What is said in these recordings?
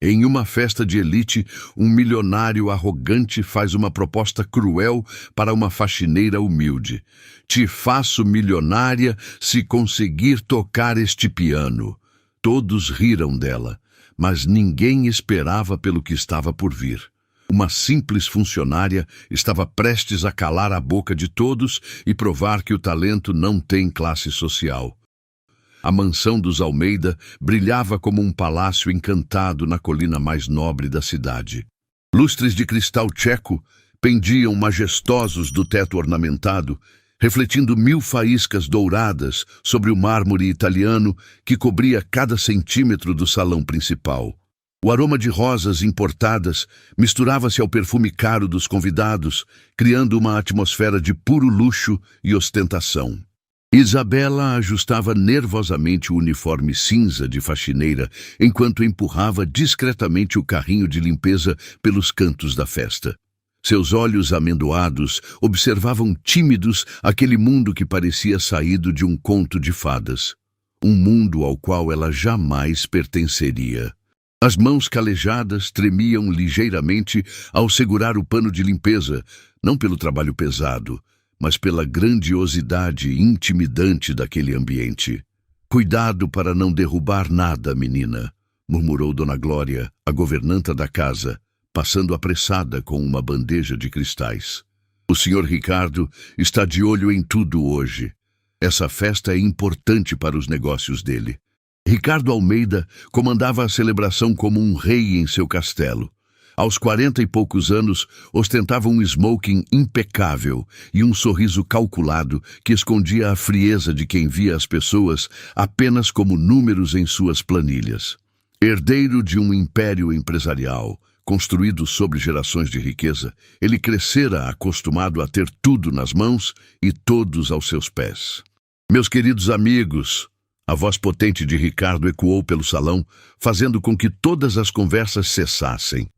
Em uma festa de elite, um milionário arrogante faz uma proposta cruel para uma faxineira humilde. Te faço milionária se conseguir tocar este piano. Todos riram dela, mas ninguém esperava pelo que estava por vir. Uma simples funcionária estava prestes a calar a boca de todos e provar que o talento não tem classe social. A mansão dos Almeida brilhava como um palácio encantado na colina mais nobre da cidade. Lustres de cristal tcheco pendiam majestosos do teto ornamentado, refletindo 1000 faíscas douradas sobre o mármore italiano que cobria cada centímetro do salão principal. O aroma de rosas importadas misturava-se ao perfume caro dos convidados, criando uma atmosfera de puro luxo e ostentação. Isabela ajustava nervosamente o uniforme cinza de faxineira enquanto empurrava discretamente o carrinho de limpeza pelos cantos da festa. Seus olhos amendoados observavam tímidos aquele mundo que parecia saído de um conto de fadas. Um mundo ao qual ela jamais pertenceria. As mãos calejadas tremiam ligeiramente ao segurar o pano de limpeza, não pelo trabalho pesado, mas pela grandiosidade intimidante daquele ambiente. Cuidado para não derrubar nada, menina, murmurou Dona Glória, a governanta da casa, passando apressada com uma bandeja de cristais. O Sr. Ricardo está de olho em tudo hoje. Essa festa é importante para os negócios dele. Ricardo Almeida comandava a celebração como um rei em seu castelo. Aos 40 e poucos anos, ostentava um smoking impecável e um sorriso calculado que escondia a frieza de quem via as pessoas apenas como números em suas planilhas. Herdeiro de um império empresarial, construído sobre gerações de riqueza, ele crescera acostumado a ter tudo nas mãos e todos aos seus pés. Meus queridos amigos, a voz potente de Ricardo ecoou pelo salão, fazendo com que todas as conversas cessassem.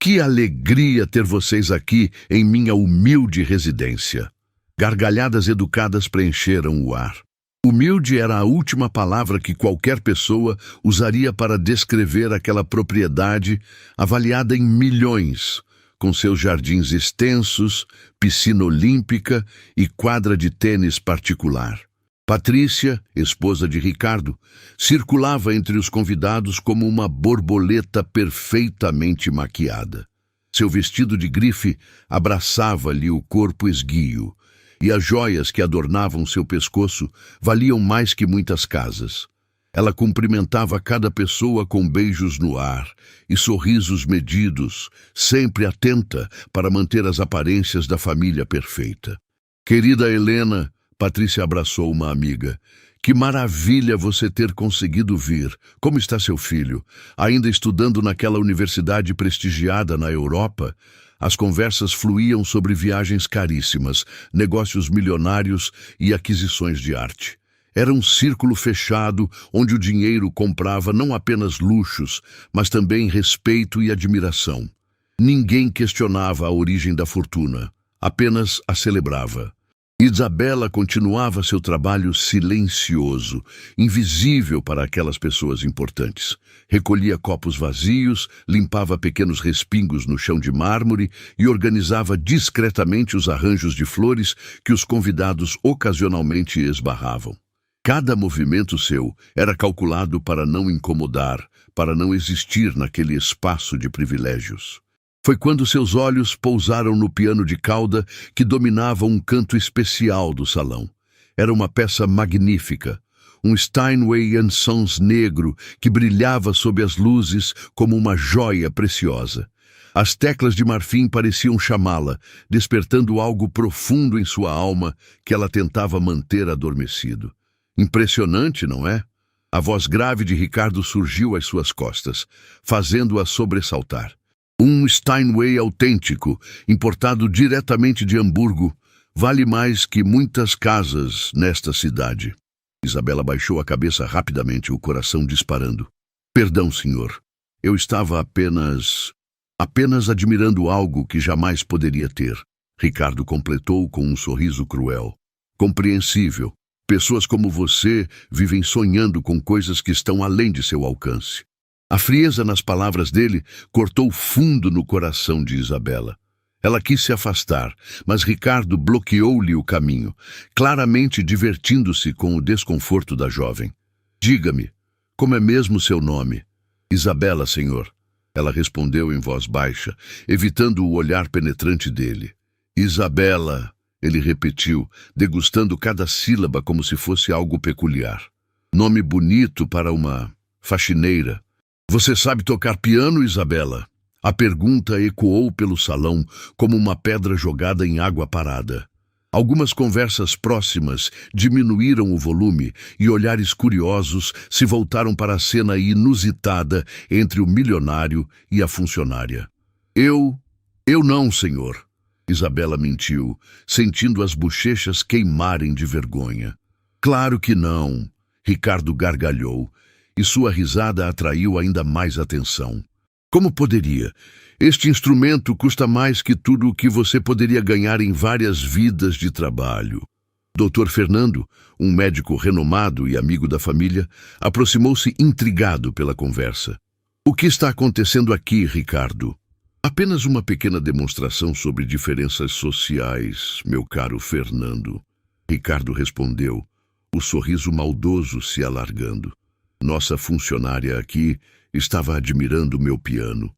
Que alegria ter vocês aqui em minha humilde residência. Gargalhadas educadas preencheram o ar. Humilde era a última palavra que qualquer pessoa usaria para descrever aquela propriedade avaliada em milhões, com seus jardins extensos, piscina olímpica e quadra de tênis particular. Patrícia, esposa de Ricardo, circulava entre os convidados como uma borboleta perfeitamente maquiada. Seu vestido de grife abraçava-lhe o corpo esguio, e as joias que adornavam seu pescoço valiam mais que muitas casas. Ela cumprimentava cada pessoa com beijos no ar e sorrisos medidos, sempre atenta para manter as aparências da família perfeita. Querida Helena, Patrícia abraçou uma amiga. Que maravilha você ter conseguido vir. Como está seu filho? Ainda estudando naquela universidade prestigiada na Europa? As conversas fluíam sobre viagens caríssimas, negócios milionários e aquisições de arte. Era um círculo fechado onde o dinheiro comprava não apenas luxos, mas também respeito e admiração. Ninguém questionava a origem da fortuna, apenas a celebrava. Isabela continuava seu trabalho silencioso, invisível para aquelas pessoas importantes. Recolhia copos vazios, limpava pequenos respingos no chão de mármore e organizava discretamente os arranjos de flores que os convidados ocasionalmente esbarravam. Cada movimento seu era calculado para não incomodar, para não existir naquele espaço de privilégios. Foi quando seus olhos pousaram no piano de cauda que dominava um canto especial do salão. Era uma peça magnífica, um Steinway & Sons negro que brilhava sob as luzes como uma joia preciosa. As teclas de marfim pareciam chamá-la, despertando algo profundo em sua alma que ela tentava manter adormecido. Impressionante, não é? A voz grave de Ricardo surgiu às suas costas, fazendo-a sobressaltar. Um Steinway autêntico, importado diretamente de Hamburgo, vale mais que muitas casas nesta cidade. Isabela baixou a cabeça rapidamente, o coração disparando. Perdão, senhor. Eu estava apenas admirando algo que jamais poderia ter. Ricardo completou com um sorriso cruel. Compreensível. Pessoas como você vivem sonhando com coisas que estão além de seu alcance. A frieza nas palavras dele cortou fundo no coração de Isabela. Ela quis se afastar, mas Ricardo bloqueou-lhe o caminho, claramente divertindo-se com o desconforto da jovem. Diga-me, como é mesmo seu nome? Isabela, senhor. Ela respondeu em voz baixa, evitando o olhar penetrante dele. Isabela, ele repetiu, degustando cada sílaba como se fosse algo peculiar. Nome bonito para uma faxineira. Você sabe tocar piano, Isabela? A pergunta ecoou pelo salão como uma pedra jogada em água parada. Algumas conversas próximas diminuíram o volume e olhares curiosos se voltaram para a cena inusitada entre o milionário e a funcionária. Eu não, senhor. Isabela mentiu, sentindo as bochechas queimarem de vergonha. Claro que não. Ricardo gargalhou, e sua risada atraiu ainda mais atenção. Como poderia? Este instrumento custa mais que tudo o que você poderia ganhar em várias vidas de trabalho. Dr. Fernando, um médico renomado e amigo da família, aproximou-se intrigado pela conversa. O que está acontecendo aqui, Ricardo? Apenas uma pequena demonstração sobre diferenças sociais, meu caro Fernando. Ricardo respondeu, o sorriso maldoso se alargando. Nossa funcionária aqui estava admirando o meu piano.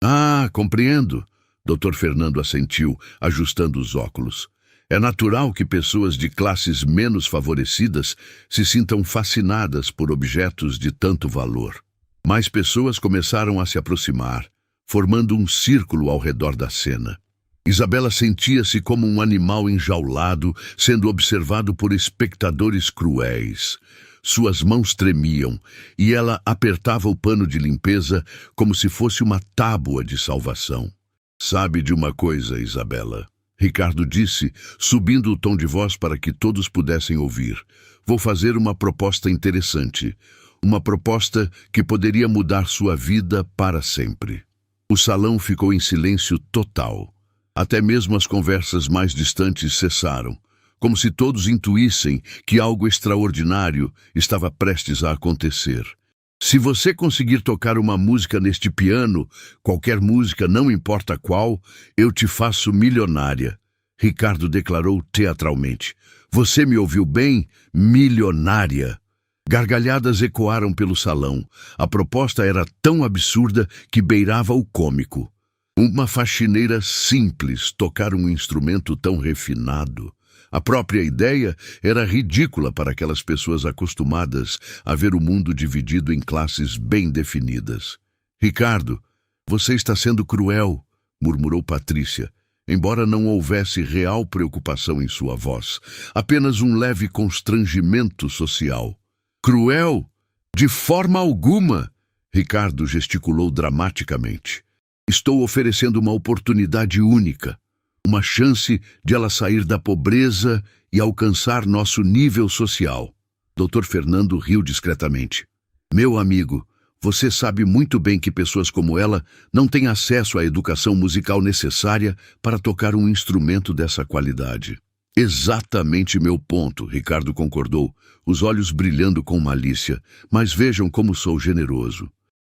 Ah, compreendo. Dr. Fernando assentiu, ajustando os óculos. É natural que pessoas de classes menos favorecidas se sintam fascinadas por objetos de tanto valor. Mais pessoas começaram a se aproximar, formando um círculo ao redor da cena. Isabela sentia-se como um animal enjaulado, sendo observado por espectadores cruéis. Suas mãos tremiam e ela apertava o pano de limpeza como se fosse uma tábua de salvação. Sabe de uma coisa, Isabela? Ricardo disse, subindo o tom de voz para que todos pudessem ouvir. Vou fazer uma proposta interessante. Uma proposta que poderia mudar sua vida para sempre. O salão ficou em silêncio total. Até mesmo as conversas mais distantes cessaram, como se todos intuíssem que algo extraordinário estava prestes a acontecer. Se você conseguir tocar uma música neste piano, qualquer música, não importa qual, eu te faço milionária, Ricardo declarou teatralmente. Você me ouviu bem? Milionária. Gargalhadas ecoaram pelo salão. A proposta era tão absurda que beirava o cômico. Uma faxineira simples tocar um instrumento tão refinado. A própria ideia era ridícula para aquelas pessoas acostumadas a ver o mundo dividido em classes bem definidas. Ricardo, você está sendo cruel, murmurou Patrícia, embora não houvesse real preocupação em sua voz, apenas um leve constrangimento social. Cruel? De forma alguma! Ricardo gesticulou dramaticamente. Estou oferecendo uma oportunidade única, uma chance de ela sair da pobreza e alcançar nosso nível social. Dr. Fernando riu discretamente. Meu amigo, você sabe muito bem que pessoas como ela não têm acesso à educação musical necessária para tocar um instrumento dessa qualidade. Exatamente meu ponto, Ricardo concordou, os olhos brilhando com malícia. Mas vejam como sou generoso.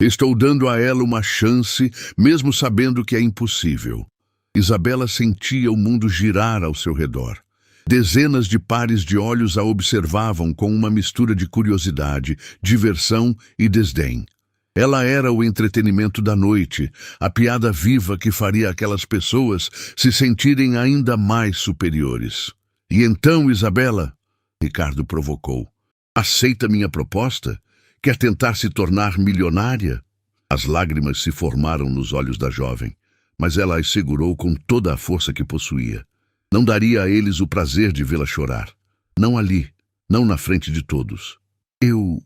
Estou dando a ela uma chance, mesmo sabendo que é impossível. Isabela sentia o mundo girar ao seu redor. Dezenas de pares de olhos a observavam com uma mistura de curiosidade, diversão e desdém. Ela era o entretenimento da noite, a piada viva que faria aquelas pessoas se sentirem ainda mais superiores. E então, Isabela, Ricardo provocou, aceita minha proposta? Quer tentar se tornar milionária? As lágrimas se formaram nos olhos da jovem, mas ela as segurou com toda a força que possuía. Não daria a eles o prazer de vê-la chorar. Não ali, não na frente de todos. Eu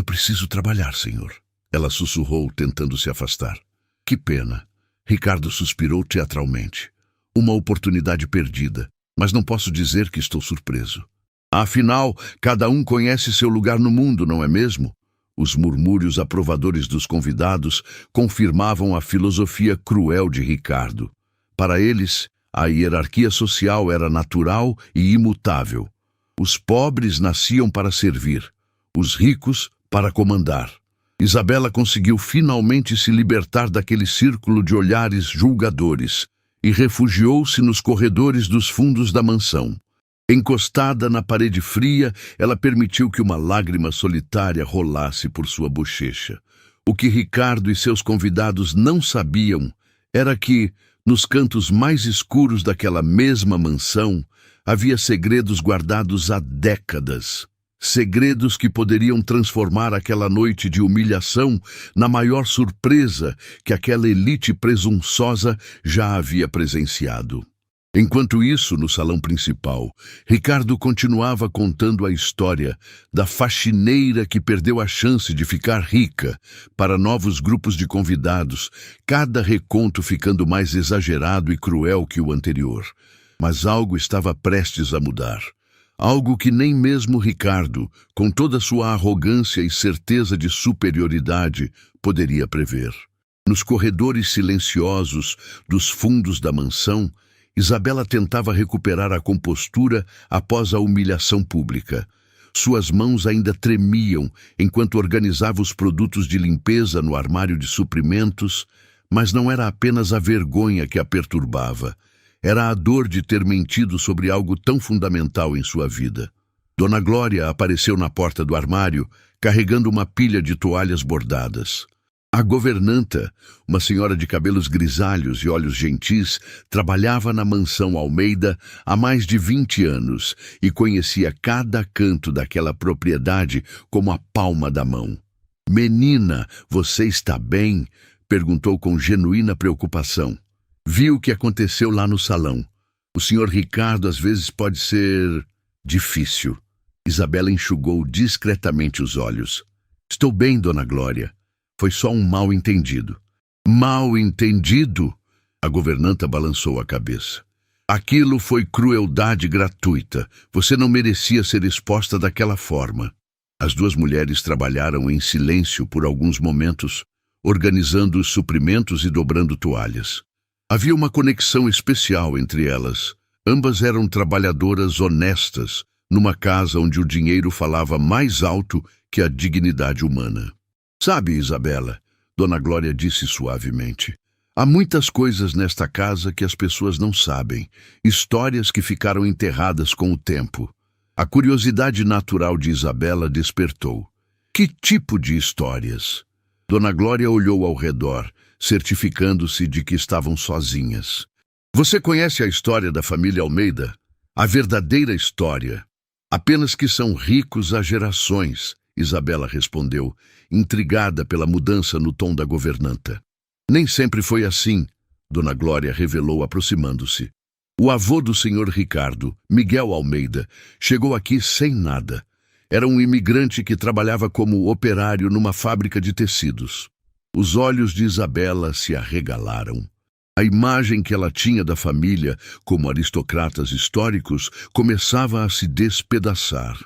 preciso trabalhar, senhor. Ela sussurrou, tentando se afastar. Que pena. Ricardo suspirou teatralmente. Uma oportunidade perdida, mas não posso dizer que estou surpreso. Afinal, cada um conhece seu lugar no mundo, não é mesmo? Os murmúrios aprovadores dos convidados confirmavam a filosofia cruel de Ricardo. Para eles, a hierarquia social era natural e imutável. Os pobres nasciam para servir, os ricos para comandar. Isabela conseguiu finalmente se libertar daquele círculo de olhares julgadores e refugiou-se nos corredores dos fundos da mansão. Encostada na parede fria, ela permitiu que uma lágrima solitária rolasse por sua bochecha. O que Ricardo e seus convidados não sabiam era que, nos cantos mais escuros daquela mesma mansão, havia segredos guardados há décadas. Segredos que poderiam transformar aquela noite de humilhação na maior surpresa que aquela elite presunçosa já havia presenciado. Enquanto isso, no salão principal, Ricardo continuava contando a história da faxineira que perdeu a chance de ficar rica para novos grupos de convidados, cada reconto ficando mais exagerado e cruel que o anterior. Mas algo estava prestes a mudar. Algo que nem mesmo Ricardo, com toda sua arrogância e certeza de superioridade, poderia prever. Nos corredores silenciosos dos fundos da mansão, Isabela tentava recuperar a compostura após a humilhação pública. Suas mãos ainda tremiam enquanto organizava os produtos de limpeza no armário de suprimentos, mas não era apenas a vergonha que a perturbava. Era a dor de ter mentido sobre algo tão fundamental em sua vida. Dona Glória apareceu na porta do armário, carregando uma pilha de toalhas bordadas. A governanta, uma senhora de cabelos grisalhos e olhos gentis, trabalhava na mansão Almeida há mais de 20 anos e conhecia cada canto daquela propriedade como a palma da mão. "Menina, você está bem?" perguntou com genuína preocupação. "Vi o que aconteceu lá no salão. O senhor Ricardo às vezes pode ser difícil." Isabela enxugou discretamente os olhos. "Estou bem, Dona Glória. Foi só um mal-entendido." "Mal-entendido?" A governanta balançou a cabeça. "Aquilo foi crueldade gratuita. Você não merecia ser exposta daquela forma." As duas mulheres trabalharam em silêncio por alguns momentos, organizando os suprimentos e dobrando toalhas. Havia uma conexão especial entre elas. Ambas eram trabalhadoras honestas, numa casa onde o dinheiro falava mais alto que a dignidade humana. "Sabe, Isabela," Dona Glória disse suavemente, "há muitas coisas nesta casa que as pessoas não sabem, histórias que ficaram enterradas com o tempo." A curiosidade natural de Isabela despertou. "Que tipo de histórias?" Dona Glória olhou ao redor, certificando-se de que estavam sozinhas. "Você conhece a história da família Almeida? A verdadeira história. Apenas que são ricos há gerações," Isabela respondeu, intrigada pela mudança no tom da governanta. "Nem sempre foi assim," Dona Glória revelou aproximando-se. "O avô do senhor Ricardo, Miguel Almeida, chegou aqui sem nada. Era um imigrante que trabalhava como operário numa fábrica de tecidos." Os olhos de Isabela se arregalaram. A imagem que ela tinha da família, como aristocratas históricos, começava a se despedaçar.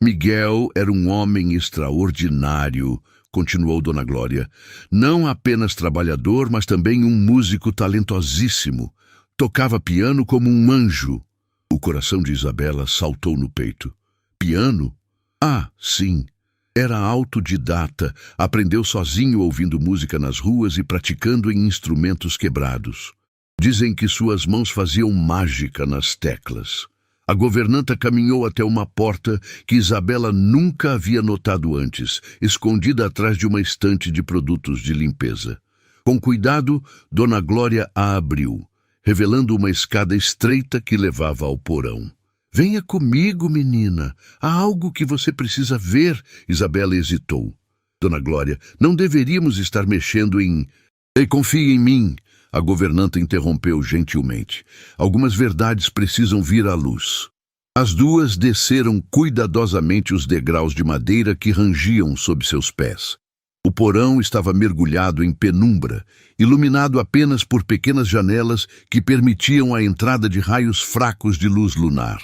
"Miguel era um homem extraordinário", continuou Dona Glória. "Não apenas trabalhador, mas também um músico talentosíssimo. Tocava piano como um anjo." O coração de Isabela saltou no peito. "Piano? Ah, sim. Era autodidata, aprendeu sozinho ouvindo música nas ruas e praticando em instrumentos quebrados. Dizem que suas mãos faziam mágica nas teclas." A governanta caminhou até uma porta que Isabela nunca havia notado antes, escondida atrás de uma estante de produtos de limpeza. Com cuidado, Dona Glória a abriu, revelando uma escada estreita que levava ao porão. "Venha comigo, menina. Há algo que você precisa ver." Isabela hesitou. "Dona Glória, não deveríamos estar mexendo em..." "Ei, confie em mim." A governanta interrompeu gentilmente. "Algumas verdades precisam vir à luz." As duas desceram cuidadosamente os degraus de madeira que rangiam sob seus pés. O porão estava mergulhado em penumbra, iluminado apenas por pequenas janelas que permitiam a entrada de raios fracos de luz lunar.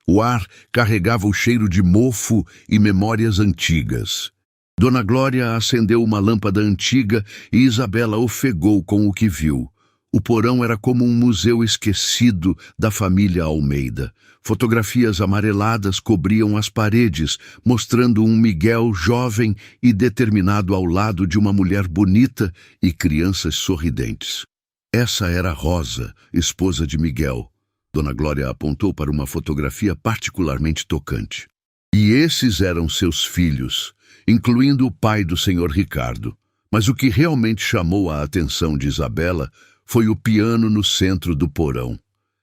O ar carregava o cheiro de mofo e memórias antigas. Dona Glória acendeu uma lâmpada antiga e Isabela ofegou com o que viu. O porão era como um museu esquecido da família Almeida. Fotografias amareladas cobriam as paredes, mostrando um Miguel jovem e determinado ao lado de uma mulher bonita e crianças sorridentes. Essa era Rosa, esposa de Miguel. Dona Glória apontou para uma fotografia particularmente tocante. E esses eram seus filhos, incluindo o pai do senhor Ricardo. Mas o que realmente chamou a atenção de Isabela foi o piano no centro do porão.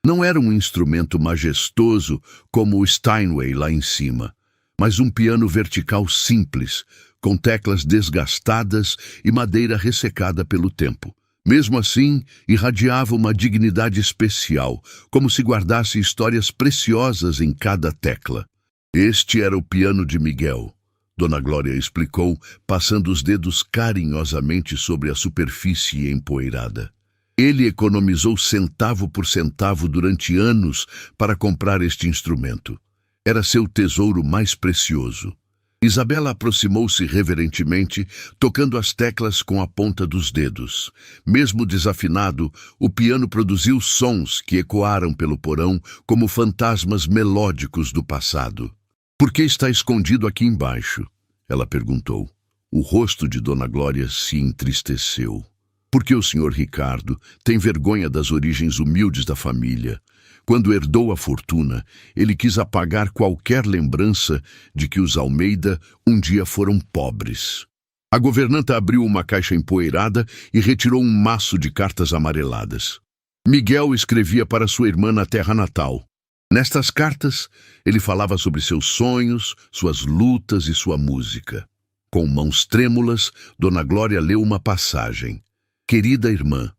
Não era um instrumento majestoso como o Steinway lá em cima, mas um piano vertical simples, com teclas desgastadas e madeira ressecada pelo tempo. Mesmo assim, irradiava uma dignidade especial, como se guardasse histórias preciosas em cada tecla. Este era o piano de Miguel. Dona Glória explicou, passando os dedos carinhosamente sobre a superfície empoeirada. Ele economizou centavo por centavo durante anos para comprar este instrumento. Era seu tesouro mais precioso. Isabela aproximou-se reverentemente, tocando as teclas com a ponta dos dedos. Mesmo desafinado, o piano produziu sons que ecoaram pelo porão como fantasmas melódicos do passado. "Por que está escondido aqui embaixo?" ela perguntou. O rosto de Dona Glória se entristeceu. "Porque o senhor Ricardo tem vergonha das origens humildes da família. Quando herdou a fortuna, ele quis apagar qualquer lembrança de que os Almeida um dia foram pobres." A governanta abriu uma caixa empoeirada e retirou um maço de cartas amareladas. Miguel escrevia para sua irmã na terra natal. Nestas cartas, ele falava sobre seus sonhos, suas lutas e sua música. Com mãos trêmulas, Dona Glória leu uma passagem. "Querida irmã,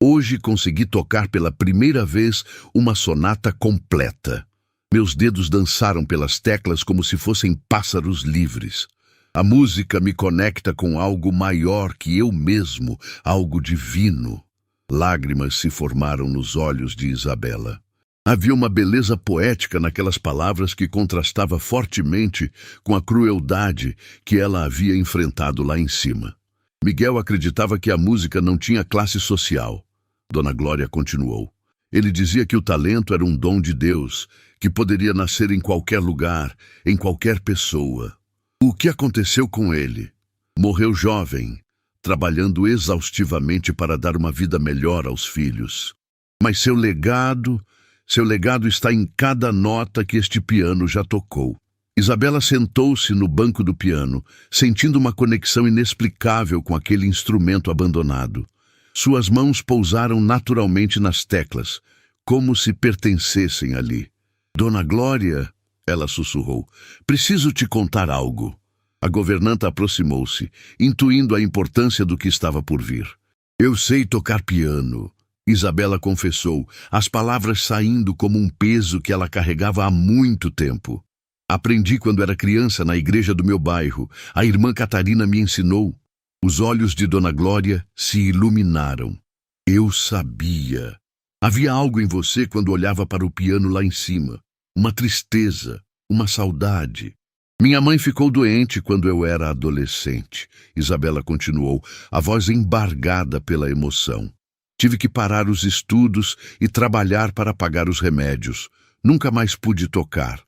hoje consegui tocar pela primeira vez uma sonata completa. Meus dedos dançaram pelas teclas como se fossem pássaros livres. A música me conecta com algo maior que eu mesmo, algo divino." Lágrimas se formaram nos olhos de Isabela. Havia uma beleza poética naquelas palavras que contrastava fortemente com a crueldade que ela havia enfrentado lá em cima. Miguel acreditava que a música não tinha classe social. Dona Glória continuou. Ele dizia que o talento era um dom de Deus, que poderia nascer em qualquer lugar, em qualquer pessoa. O que aconteceu com ele? Morreu jovem, trabalhando exaustivamente para dar uma vida melhor aos filhos. Mas seu legado está em cada nota que este piano já tocou. Isabela sentou-se no banco do piano, sentindo uma conexão inexplicável com aquele instrumento abandonado. Suas mãos pousaram naturalmente nas teclas, como se pertencessem ali. "Dona Glória", ela sussurrou, "preciso te contar algo." A governanta aproximou-se, intuindo a importância do que estava por vir. "Eu sei tocar piano", Isabela confessou, as palavras saindo como um peso que ela carregava há muito tempo. "Aprendi quando era criança na igreja do meu bairro. A irmã Catarina me ensinou." Os olhos de Dona Glória se iluminaram. "Eu sabia. Havia algo em você quando olhava para o piano lá em cima. Uma tristeza, uma saudade." "Minha mãe ficou doente quando eu era adolescente", Isabela continuou, a voz embargada pela emoção. "Tive que parar os estudos e trabalhar para pagar os remédios. Nunca mais pude tocar.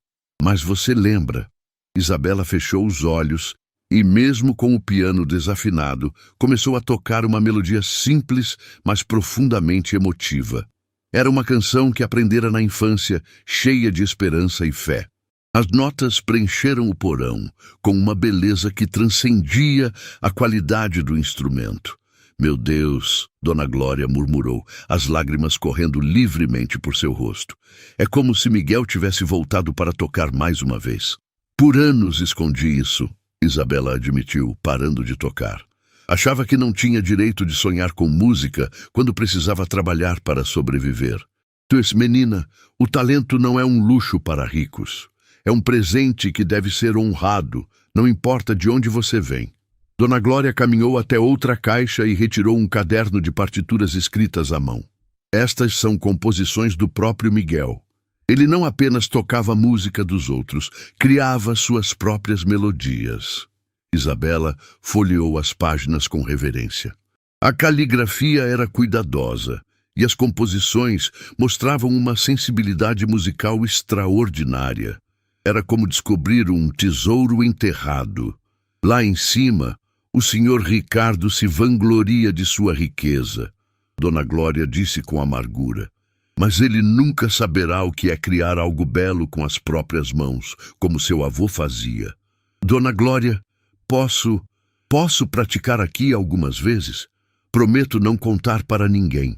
Mas você lembra?" Isabela fechou os olhos e, mesmo com o piano desafinado, começou a tocar uma melodia simples, mas profundamente emotiva. Era uma canção que aprendera na infância, cheia de esperança e fé. As notas preencheram o porão, com uma beleza que transcendia a qualidade do instrumento. "Meu Deus", Dona Glória murmurou, as lágrimas correndo livremente por seu rosto. "É como se Miguel tivesse voltado para tocar mais uma vez." "Por anos escondi isso", Isabela admitiu, parando de tocar. "Achava que não tinha direito de sonhar com música quando precisava trabalhar para sobreviver." "Menina, o talento não é um luxo para ricos. É um presente que deve ser honrado, não importa de onde você vem." Dona Glória caminhou até outra caixa e retirou um caderno de partituras escritas à mão. Estas são composições do próprio Miguel. Ele não apenas tocava a música dos outros, criava suas próprias melodias. Isabela folheou as páginas com reverência. A caligrafia era cuidadosa, e as composições mostravam uma sensibilidade musical extraordinária. Era como descobrir um tesouro enterrado. Lá em cima, o Sr. Ricardo se vangloria de sua riqueza. Dona Glória disse com amargura. Mas ele nunca saberá o que é criar algo belo com as próprias mãos, como seu avô fazia. Dona Glória, posso praticar aqui algumas vezes? Prometo não contar para ninguém.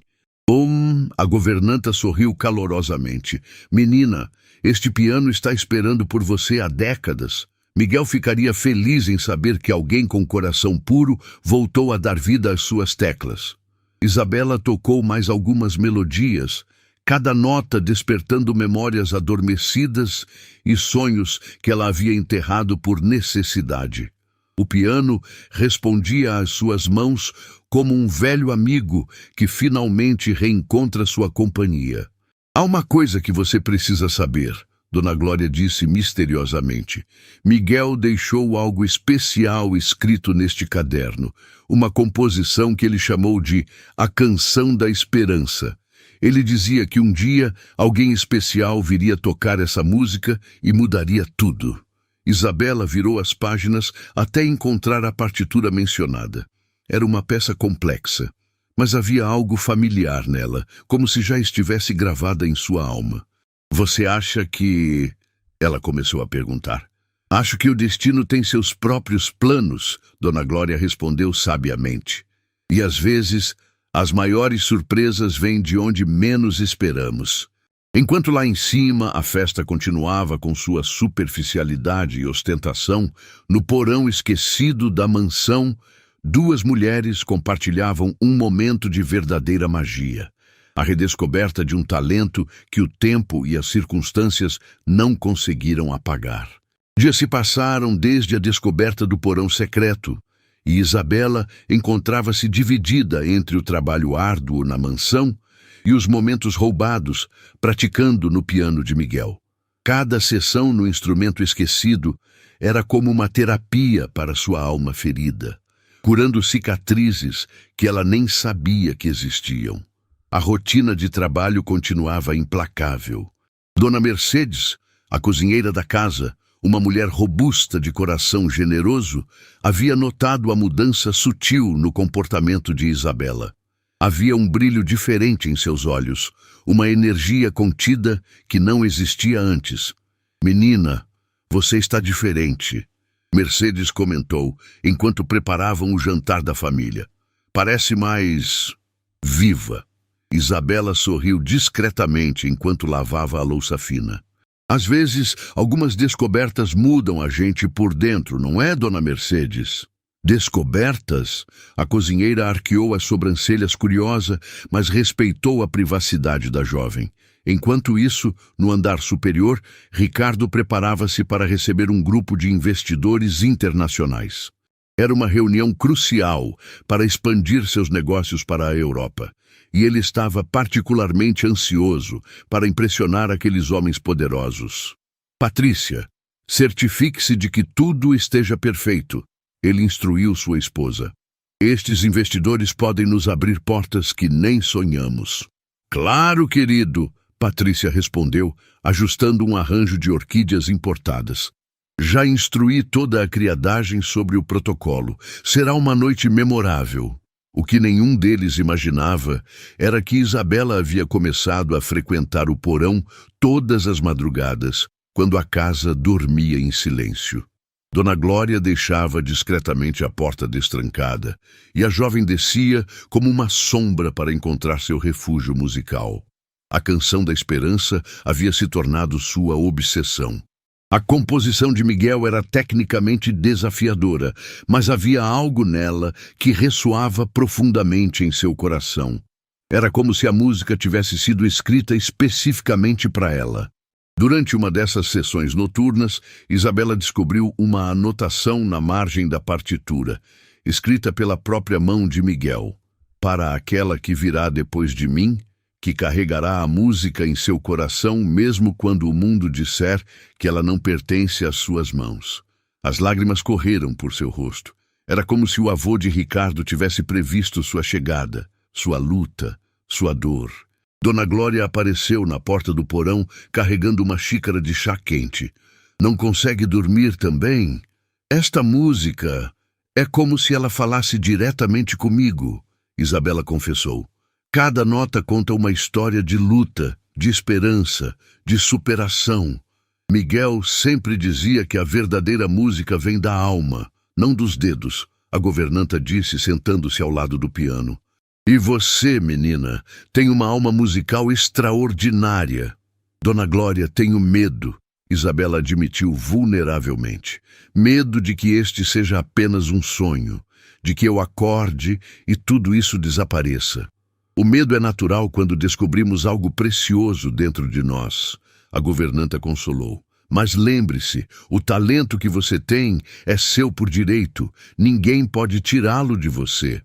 A governanta sorriu calorosamente. Menina, este piano está esperando por você há décadas. Miguel ficaria feliz em saber que alguém com coração puro voltou a dar vida às suas teclas. Isabela tocou mais algumas melodias, cada nota despertando memórias adormecidas e sonhos que ela havia enterrado por necessidade. O piano respondia às suas mãos como um velho amigo que finalmente reencontra sua companhia. Há uma coisa que você precisa saber, Dona Glória disse misteriosamente. Miguel deixou algo especial escrito neste caderno, uma composição que ele chamou de A Canção da Esperança. Ele dizia que um dia alguém especial viria tocar essa música e mudaria tudo. Isabela virou as páginas até encontrar a partitura mencionada. Era uma peça complexa, mas havia algo familiar nela, como se já estivesse gravada em sua alma. Você acha que... Ela começou a perguntar. Acho que o destino tem seus próprios planos, Dona Glória respondeu sabiamente. E às vezes, as maiores surpresas vêm de onde menos esperamos. Enquanto lá em cima a festa continuava com sua superficialidade e ostentação, no porão esquecido da mansão, duas mulheres compartilhavam um momento de verdadeira magia. A redescoberta de um talento que o tempo e as circunstâncias não conseguiram apagar. Dias se passaram desde a descoberta do porão secreto, e Isabela encontrava-se dividida entre o trabalho árduo na mansão e os momentos roubados, praticando no piano de Miguel. Cada sessão no instrumento esquecido era como uma terapia para sua alma ferida, curando cicatrizes que ela nem sabia que existiam. A rotina de trabalho continuava implacável. Dona Mercedes, a cozinheira da casa, uma mulher robusta de coração generoso, havia notado a mudança sutil no comportamento de Isabela. Havia um brilho diferente em seus olhos, uma energia contida que não existia antes. Menina, você está diferente, Mercedes comentou, enquanto preparavam o jantar da família. Parece mais... viva. Isabela sorriu discretamente enquanto lavava a louça fina. Às vezes, algumas descobertas mudam a gente por dentro, não é, Dona Mercedes? Descobertas? A cozinheira arqueou as sobrancelhas curiosa, mas respeitou a privacidade da jovem. Enquanto isso, no andar superior, Ricardo preparava-se para receber um grupo de investidores internacionais. Era uma reunião crucial para expandir seus negócios para a Europa. E ele estava particularmente ansioso para impressionar aqueles homens poderosos. Patrícia, certifique-se de que tudo esteja perfeito, ele instruiu sua esposa. Estes investidores podem nos abrir portas que nem sonhamos. Claro, querido, Patrícia respondeu, ajustando um arranjo de orquídeas importadas. Já instruí toda a criadagem sobre o protocolo. Será uma noite memorável. O que nenhum deles imaginava era que Isabela havia começado a frequentar o porão todas as madrugadas, quando a casa dormia em silêncio. Dona Glória deixava discretamente a porta destrancada, e a jovem descia como uma sombra para encontrar seu refúgio musical. A Canção da Esperança havia se tornado sua obsessão. A composição de Miguel era tecnicamente desafiadora, mas havia algo nela que ressoava profundamente em seu coração. Era como se a música tivesse sido escrita especificamente para ela. Durante uma dessas sessões noturnas, Isabela descobriu uma anotação na margem da partitura, escrita pela própria mão de Miguel. Para aquela que virá depois de mim, que carregará a música em seu coração mesmo quando o mundo disser que ela não pertence às suas mãos. As lágrimas correram por seu rosto. Era como se o avô de Ricardo tivesse previsto sua chegada, sua luta, sua dor. Dona Glória apareceu na porta do porão carregando uma xícara de chá quente. Não consegue dormir também? Esta música é como se ela falasse diretamente comigo, Isabela confessou. Cada nota conta uma história de luta, de esperança, de superação. Miguel sempre dizia que a verdadeira música vem da alma, não dos dedos, a governanta disse sentando-se ao lado do piano. E você, menina, tem uma alma musical extraordinária. Dona Glória, tenho medo, Isabela admitiu vulneravelmente. Medo de que este seja apenas um sonho, de que eu acorde e tudo isso desapareça. O medo é natural quando descobrimos algo precioso dentro de nós, a governanta consolou. Mas lembre-se, o talento que você tem é seu por direito, ninguém pode tirá-lo de você.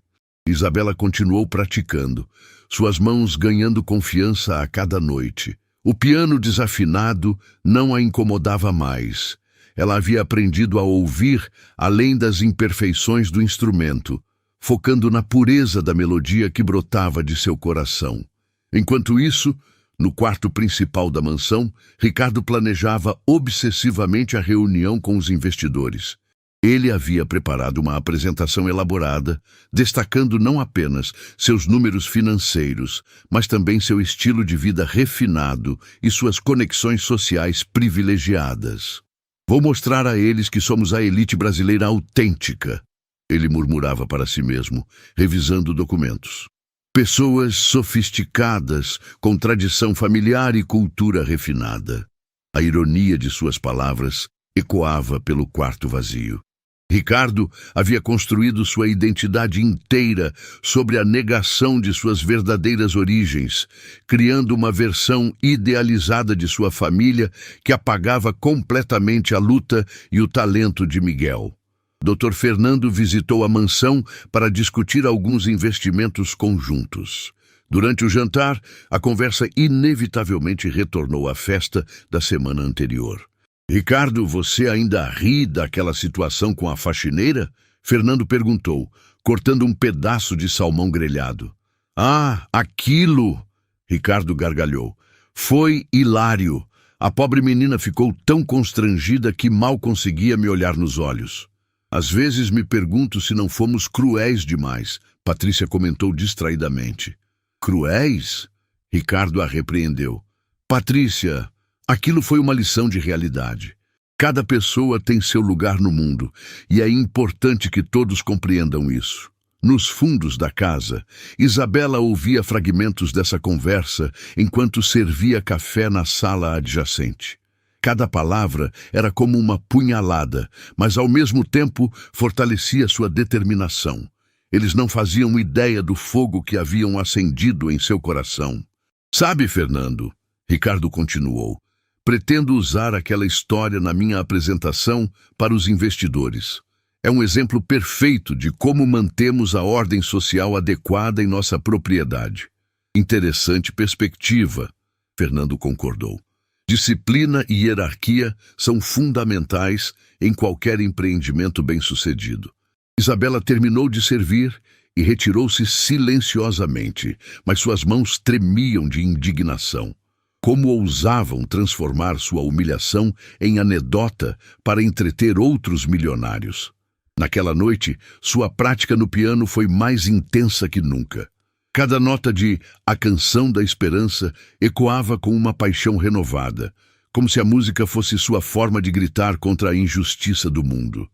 Isabela continuou praticando, suas mãos ganhando confiança a cada noite. O piano desafinado não a incomodava mais. Ela havia aprendido a ouvir além das imperfeições do instrumento, focando na pureza da melodia que brotava de seu coração. Enquanto isso, no quarto principal da mansão, Ricardo planejava obsessivamente a reunião com os investidores. Ele havia preparado uma apresentação elaborada, destacando não apenas seus números financeiros, mas também seu estilo de vida refinado e suas conexões sociais privilegiadas. Vou mostrar a eles que somos a elite brasileira autêntica, ele murmurava para si mesmo, revisando documentos. Pessoas sofisticadas, com tradição familiar e cultura refinada. A ironia de suas palavras ecoava pelo quarto vazio. Ricardo havia construído sua identidade inteira sobre a negação de suas verdadeiras origens, criando uma versão idealizada de sua família que apagava completamente a luta e o talento de Miguel. Dr. Fernando visitou a mansão para discutir alguns investimentos conjuntos. Durante o jantar, a conversa inevitavelmente retornou à festa da semana anterior. Ricardo, você ainda ri daquela situação com a faxineira? Fernando perguntou, cortando um pedaço de salmão grelhado. Ah, aquilo! Ricardo gargalhou. Foi hilário. A pobre menina ficou tão constrangida que mal conseguia me olhar nos olhos. Às vezes me pergunto se não fomos cruéis demais, Patrícia comentou distraidamente. Cruéis? Ricardo a repreendeu. Patrícia, aquilo foi uma lição de realidade. Cada pessoa tem seu lugar no mundo, e é importante que todos compreendam isso. Nos fundos da casa, Isabela ouvia fragmentos dessa conversa enquanto servia café na sala adjacente. Cada palavra era como uma punhalada, mas ao mesmo tempo fortalecia sua determinação. Eles não faziam ideia do fogo que haviam acendido em seu coração. Sabe, Fernando, Ricardo continuou, pretendo usar aquela história na minha apresentação para os investidores. É um exemplo perfeito de como mantemos a ordem social adequada em nossa propriedade. Interessante perspectiva, Fernando concordou. Disciplina e hierarquia são fundamentais em qualquer empreendimento bem-sucedido. Isabela terminou de servir e retirou-se silenciosamente, mas suas mãos tremiam de indignação. Como ousavam transformar sua humilhação em anedota para entreter outros milionários? Naquela noite, sua prática no piano foi mais intensa que nunca. Cada nota de A Canção da Esperança ecoava com uma paixão renovada, como se a música fosse sua forma de gritar contra a injustiça do mundo.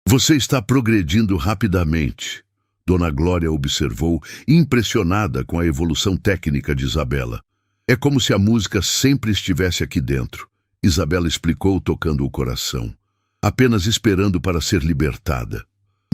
Você está progredindo rapidamente, Dona Glória observou, impressionada com a evolução técnica de Isabela. É como se a música sempre estivesse aqui dentro, Isabela explicou tocando o coração, apenas esperando para ser libertada.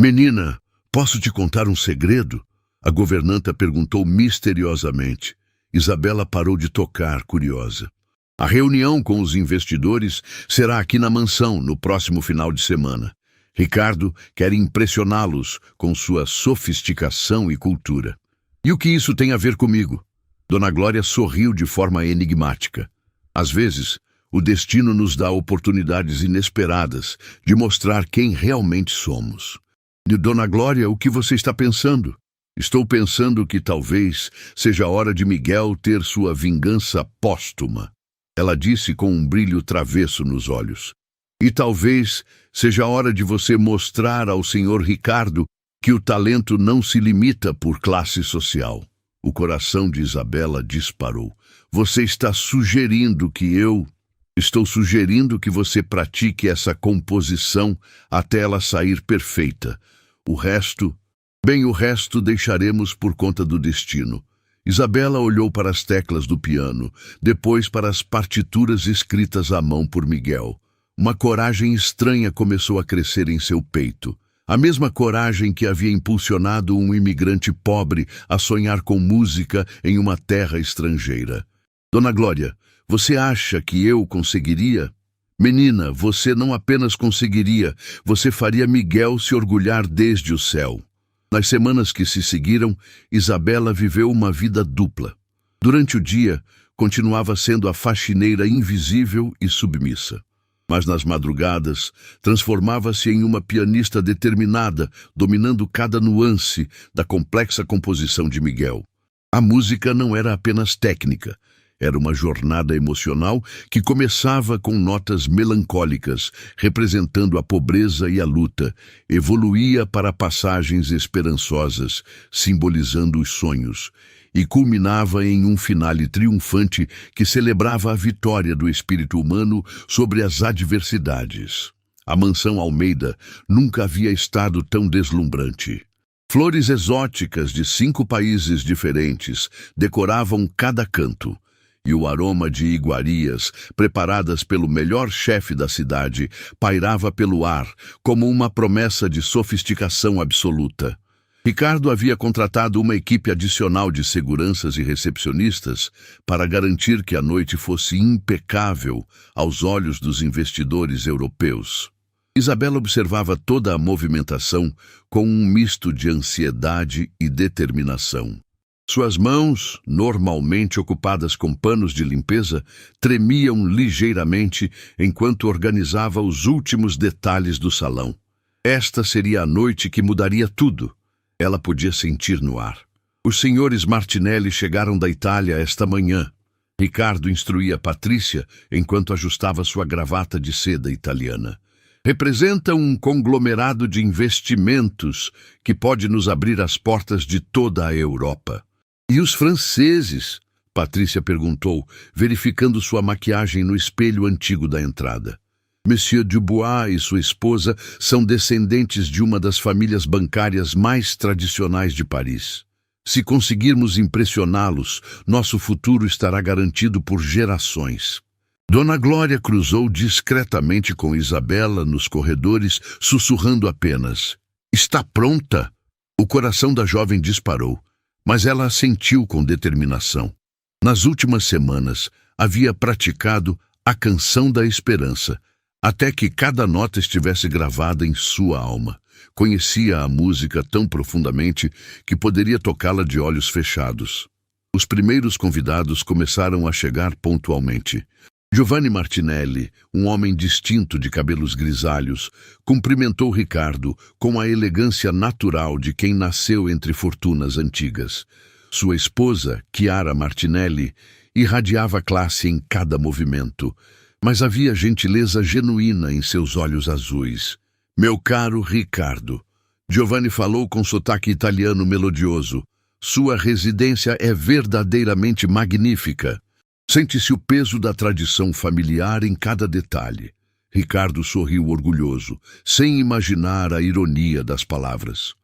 Menina, posso te contar um segredo? A governanta perguntou misteriosamente. Isabela parou de tocar, curiosa. A reunião com os investidores será aqui na mansão, no próximo final de semana. Ricardo quer impressioná-los com sua sofisticação e cultura. E o que isso tem a ver comigo? Dona Glória sorriu de forma enigmática. Às vezes, o destino nos dá oportunidades inesperadas de mostrar quem realmente somos. Dona Glória, o que você está pensando? Estou pensando que talvez seja a hora de Miguel ter sua vingança póstuma. Ela disse com um brilho travesso nos olhos. E talvez seja a hora de você mostrar ao Sr. Ricardo que o talento não se limita por classe social. O coração de Isabela disparou. Você está sugerindo que eu... Estou sugerindo que você pratique essa composição até ela sair perfeita. O resto... Bem, o resto deixaremos por conta do destino. Isabela olhou para as teclas do piano, depois para as partituras escritas à mão por Miguel. Uma coragem estranha começou a crescer em seu peito. A mesma coragem que havia impulsionado um imigrante pobre a sonhar com música em uma terra estrangeira. Dona Glória, você acha que eu conseguiria? Menina, você não apenas conseguiria, você faria Miguel se orgulhar desde o céu. Nas semanas que se seguiram, Isabela viveu uma vida dupla. Durante o dia, continuava sendo a faxineira invisível e submissa. Mas nas madrugadas, transformava-se em uma pianista determinada, dominando cada nuance da complexa composição de Miguel. A música não era apenas técnica, era uma jornada emocional que começava com notas melancólicas, representando a pobreza e a luta, evoluía para passagens esperançosas, simbolizando os sonhos, e culminava em um finale triunfante que celebrava a vitória do espírito humano sobre as adversidades. A mansão Almeida nunca havia estado tão deslumbrante. Flores exóticas de 5 países diferentes decoravam cada canto, e o aroma de iguarias, preparadas pelo melhor chefe da cidade, pairava pelo ar como uma promessa de sofisticação absoluta. Ricardo havia contratado uma equipe adicional de seguranças e recepcionistas para garantir que a noite fosse impecável aos olhos dos investidores europeus. Isabela observava toda a movimentação com um misto de ansiedade e determinação. Suas mãos, normalmente ocupadas com panos de limpeza, tremiam ligeiramente enquanto organizava os últimos detalhes do salão. Esta seria a noite que mudaria tudo. Ela podia sentir no ar. Os senhores Martinelli chegaram da Itália esta manhã. Ricardo instruía Patrícia enquanto ajustava sua gravata de seda italiana. Representa um conglomerado de investimentos que pode nos abrir as portas de toda a Europa. E os franceses? Patrícia perguntou, verificando sua maquiagem no espelho antigo da entrada. Monsieur Dubois e sua esposa são descendentes de uma das famílias bancárias mais tradicionais de Paris. Se conseguirmos impressioná-los, nosso futuro estará garantido por gerações. Dona Glória cruzou discretamente com Isabela nos corredores, sussurrando apenas: "Está pronta?" O coração da jovem disparou, mas ela assentiu com determinação. Nas últimas semanas, havia praticado a canção da esperança, até que cada nota estivesse gravada em sua alma. Conhecia a música tão profundamente que poderia tocá-la de olhos fechados. Os primeiros convidados começaram a chegar pontualmente. Giovanni Martinelli, um homem distinto de cabelos grisalhos, cumprimentou Ricardo com a elegância natural de quem nasceu entre fortunas antigas. Sua esposa, Chiara Martinelli, irradiava classe em cada movimento, mas havia gentileza genuína em seus olhos azuis. "Meu caro Ricardo", Giovanni falou com sotaque italiano melodioso, "sua residência é verdadeiramente magnífica. Sente-se o peso da tradição familiar em cada detalhe." Ricardo sorriu orgulhoso, sem imaginar a ironia das palavras.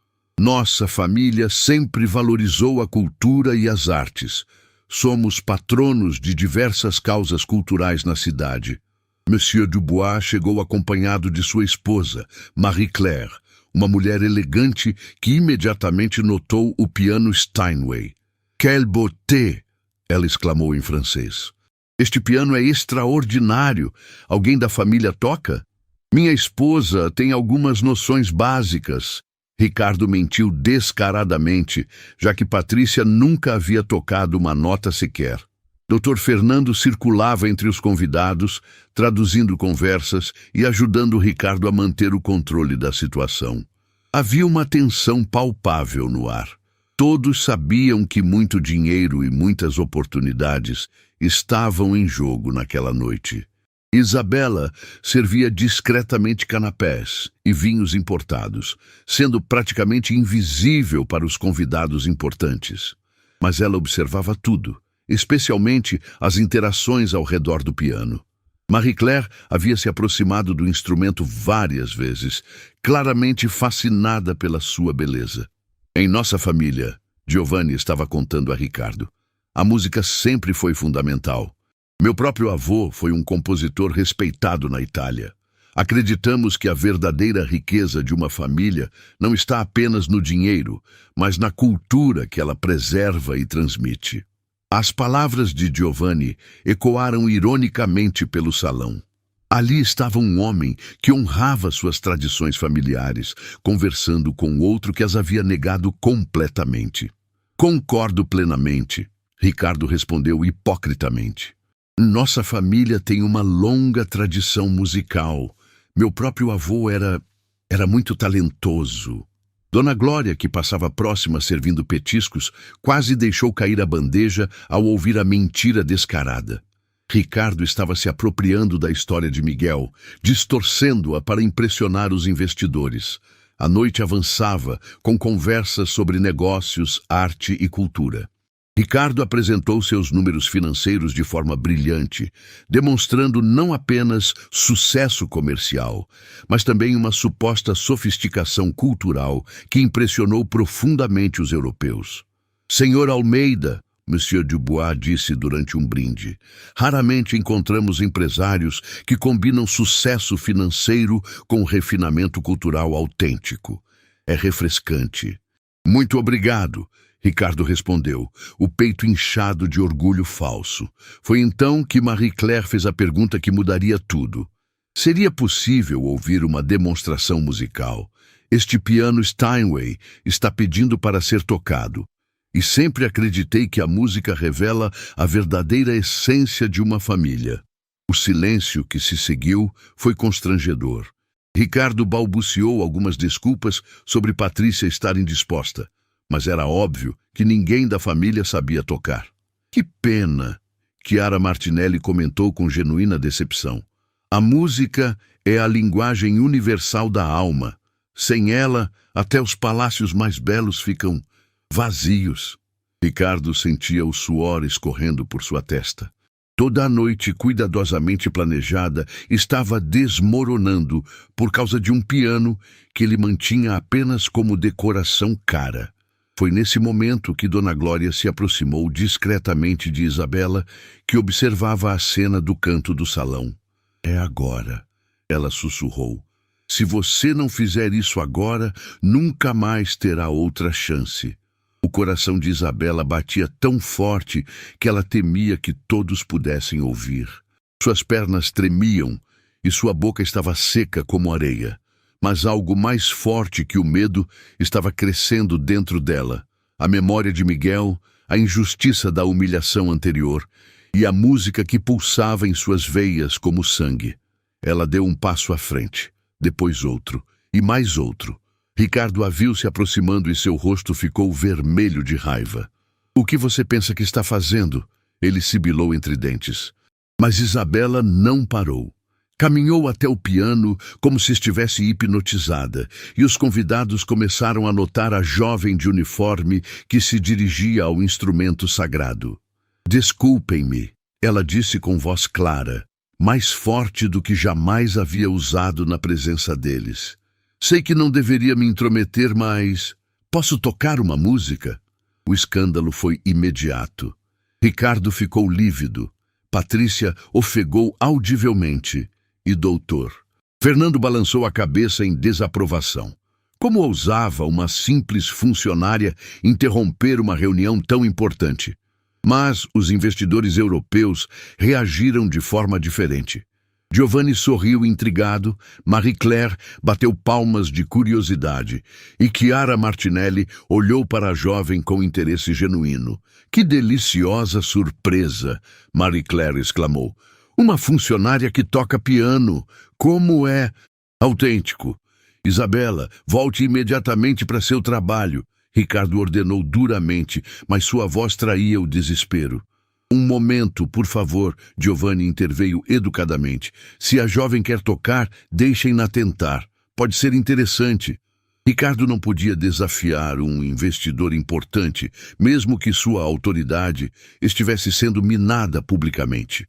"Nossa família sempre valorizou a cultura e as artes. Somos patronos de diversas causas culturais na cidade." Monsieur Dubois chegou acompanhado de sua esposa, Marie-Claire, uma mulher elegante que imediatamente notou o piano Steinway. "Quelle beauté!" ela exclamou em francês. "Este piano é extraordinário. Alguém da família toca?" "Minha esposa tem algumas noções básicas." Ricardo mentiu descaradamente, já que Patrícia nunca havia tocado uma nota sequer. Dr. Fernando circulava entre os convidados, traduzindo conversas e ajudando Ricardo a manter o controle da situação. Havia uma tensão palpável no ar. Todos sabiam que muito dinheiro e muitas oportunidades estavam em jogo naquela noite. Isabela servia discretamente canapés e vinhos importados, sendo praticamente invisível para os convidados importantes. Mas ela observava tudo, especialmente as interações ao redor do piano. Marie-Claire havia se aproximado do instrumento várias vezes, claramente fascinada pela sua beleza. Em nossa família, Giovanni estava contando a Ricardo, a música sempre foi fundamental. Meu próprio avô foi um compositor respeitado na Itália. Acreditamos que a verdadeira riqueza de uma família não está apenas no dinheiro, mas na cultura que ela preserva e transmite. As palavras de Giovanni ecoaram ironicamente pelo salão. Ali estava um homem que honrava suas tradições familiares, conversando com outro que as havia negado completamente. Concordo plenamente, Ricardo respondeu hipocritamente. Nossa família tem uma longa tradição musical. Meu próprio avô era muito talentoso. Dona Glória, que passava próxima servindo petiscos, quase deixou cair a bandeja ao ouvir a mentira descarada. Ricardo estava se apropriando da história de Miguel, distorcendo-a para impressionar os investidores. A noite avançava, com conversas sobre negócios, arte e cultura. Ricardo apresentou seus números financeiros de forma brilhante, demonstrando não apenas sucesso comercial, mas também uma suposta sofisticação cultural que impressionou profundamente os europeus. Senhor Almeida, Monsieur Dubois disse durante um brinde, raramente encontramos empresários que combinam sucesso financeiro com refinamento cultural autêntico. É refrescante. Muito obrigado, Ricardo respondeu, o peito inchado de orgulho falso. Foi então que Marie-Claire fez a pergunta que mudaria tudo. Seria possível ouvir uma demonstração musical? Este piano Steinway está pedindo para ser tocado. E sempre acreditei que a música revela a verdadeira essência de uma família. O silêncio que se seguiu foi constrangedor. Ricardo balbuciou algumas desculpas sobre Patrícia estar indisposta, mas era óbvio que ninguém da família sabia tocar. Que pena, Chiara Martinelli comentou com genuína decepção. A música é a linguagem universal da alma. Sem ela, até os palácios mais belos ficam vazios. Ricardo sentia o suor escorrendo por sua testa. Toda a noite cuidadosamente planejada estava desmoronando por causa de um piano que ele mantinha apenas como decoração cara. Foi nesse momento que Dona Glória se aproximou discretamente de Isabela, que observava a cena do canto do salão. É agora, ela sussurrou. Se você não fizer isso agora, nunca mais terá outra chance. O coração de Isabela batia tão forte que ela temia que todos pudessem ouvir. Suas pernas tremiam e sua boca estava seca como areia. Mas algo mais forte que o medo estava crescendo dentro dela. A memória de Miguel, a injustiça da humilhação anterior e a música que pulsava em suas veias como sangue. Ela deu um passo à frente, depois outro e mais outro. Ricardo a viu se aproximando e seu rosto ficou vermelho de raiva. O que você pensa que está fazendo? Ele sibilou entre dentes. Mas Isabela não parou. Caminhou até o piano como se estivesse hipnotizada, e os convidados começaram a notar a jovem de uniforme que se dirigia ao instrumento sagrado. Desculpem-me, ela disse com voz clara, mais forte do que jamais havia usado na presença deles. Sei que não deveria me intrometer, mas posso tocar uma música? O escândalo foi imediato. Ricardo ficou lívido. Patrícia ofegou audivelmente. E doutor? Fernando balançou a cabeça em desaprovação. Como ousava uma simples funcionária interromper uma reunião tão importante? Mas os investidores europeus reagiram de forma diferente. Giovanni sorriu intrigado, Marie-Claire bateu palmas de curiosidade e Chiara Martinelli olhou para a jovem com interesse genuíno. Que deliciosa surpresa! Marie-Claire exclamou. Uma funcionária que toca piano. Como é? Autêntico. Isabela, volte imediatamente para seu trabalho. Ricardo ordenou duramente, mas sua voz traía o desespero. Um momento, por favor, Giovanni interveio educadamente. Se a jovem quer tocar, deixem-na tentar. Pode ser interessante. Ricardo não podia desafiar um investidor importante, mesmo que sua autoridade estivesse sendo minada publicamente.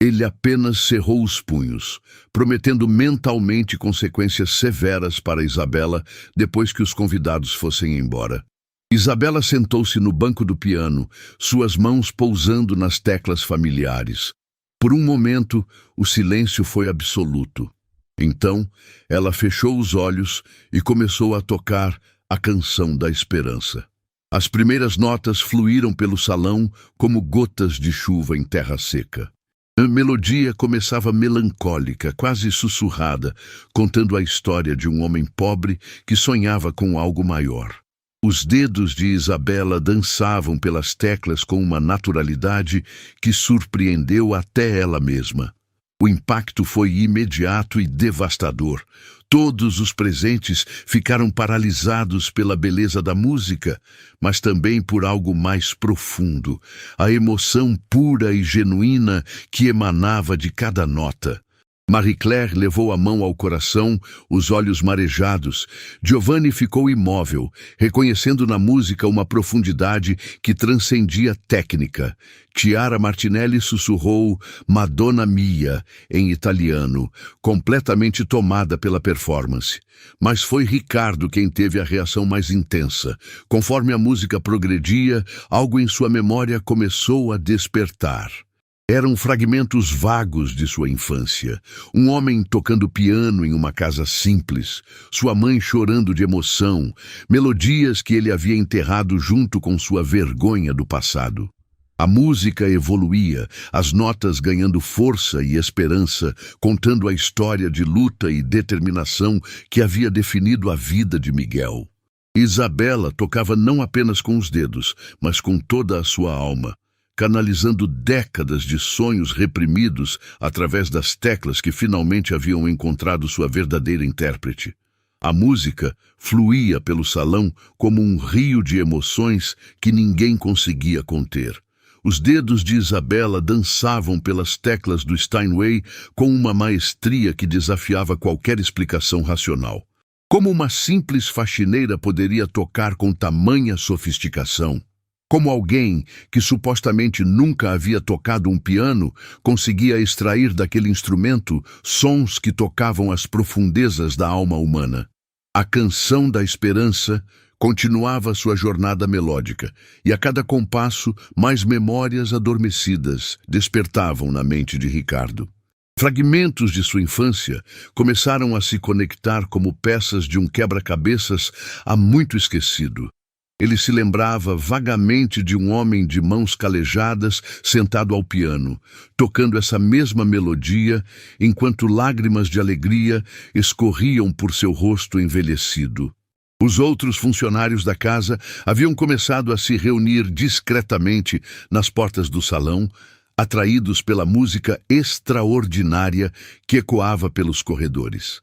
Ele apenas cerrou os punhos, prometendo mentalmente consequências severas para Isabela depois que os convidados fossem embora. Isabela sentou-se no banco do piano, suas mãos pousando nas teclas familiares. Por um momento, o silêncio foi absoluto. Então, ela fechou os olhos e começou a tocar a canção da esperança. As primeiras notas fluíram pelo salão como gotas de chuva em terra seca. A melodia começava melancólica, quase sussurrada, contando a história de um homem pobre que sonhava com algo maior. Os dedos de Isabela dançavam pelas teclas com uma naturalidade que surpreendeu até ela mesma. O impacto foi imediato e devastador. Todos os presentes ficaram paralisados pela beleza da música, mas também por algo mais profundo, a emoção pura e genuína que emanava de cada nota. Marie-Claire levou a mão ao coração, os olhos marejados. Giovanni ficou imóvel, reconhecendo na música uma profundidade que transcendia técnica. Chiara Martinelli sussurrou Madonna Mia, em italiano, completamente tomada pela performance. Mas foi Ricardo quem teve a reação mais intensa. Conforme a música progredia, algo em sua memória começou a despertar. Eram fragmentos vagos de sua infância. Um homem tocando piano em uma casa simples, sua mãe chorando de emoção, melodias que ele havia enterrado junto com sua vergonha do passado. A música evoluía, as notas ganhando força e esperança, contando a história de luta e determinação que havia definido a vida de Miguel. Isabela tocava não apenas com os dedos, mas com toda a sua alma, canalizando décadas de sonhos reprimidos através das teclas que finalmente haviam encontrado sua verdadeira intérprete. A música fluía pelo salão como um rio de emoções que ninguém conseguia conter. Os dedos de Isabela dançavam pelas teclas do Steinway com uma maestria que desafiava qualquer explicação racional. Como uma simples faxineira poderia tocar com tamanha sofisticação? Como alguém que supostamente nunca havia tocado um piano conseguia extrair daquele instrumento sons que tocavam as profundezas da alma humana? A canção da esperança continuava sua jornada melódica, e a cada compasso mais memórias adormecidas despertavam na mente de Ricardo. Fragmentos de sua infância começaram a se conectar como peças de um quebra-cabeças há muito esquecido. Ele se lembrava vagamente de um homem de mãos calejadas sentado ao piano, tocando essa mesma melodia, enquanto lágrimas de alegria escorriam por seu rosto envelhecido. Os outros funcionários da casa haviam começado a se reunir discretamente nas portas do salão, atraídos pela música extraordinária que ecoava pelos corredores.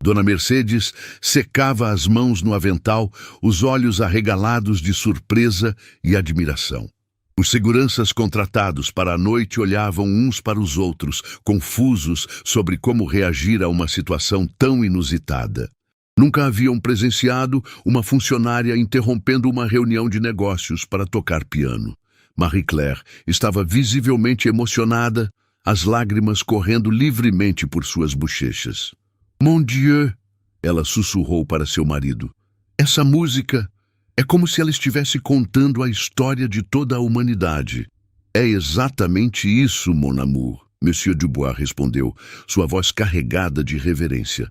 Dona Mercedes secava as mãos no avental, os olhos arregalados de surpresa e admiração. Os seguranças contratados para a noite olhavam uns para os outros, confusos sobre como reagir a uma situação tão inusitada. Nunca haviam presenciado uma funcionária interrompendo uma reunião de negócios para tocar piano. Marie-Claire estava visivelmente emocionada, as lágrimas correndo livremente por suas bochechas. Mon Dieu, ela sussurrou para seu marido. Essa música é como se ela estivesse contando a história de toda a humanidade. É exatamente isso, mon amour, Monsieur Dubois respondeu, sua voz carregada de reverência.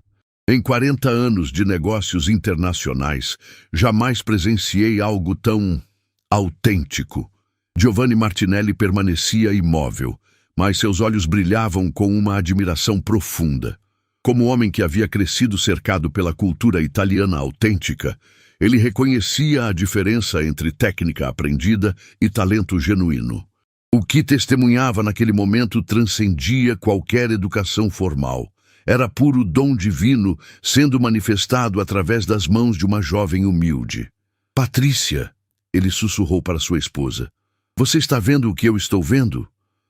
Em 40 anos de negócios internacionais, jamais presenciei algo tão autêntico. Giovanni Martinelli permanecia imóvel, mas seus olhos brilhavam com uma admiração profunda. Como homem que havia crescido cercado pela cultura italiana autêntica, ele reconhecia a diferença entre técnica aprendida e talento genuíno. O que testemunhava naquele momento transcendia qualquer educação formal. Era puro dom divino sendo manifestado através das mãos de uma jovem humilde. Patrícia, ele sussurrou para sua esposa. Você está vendo o que eu estou vendo?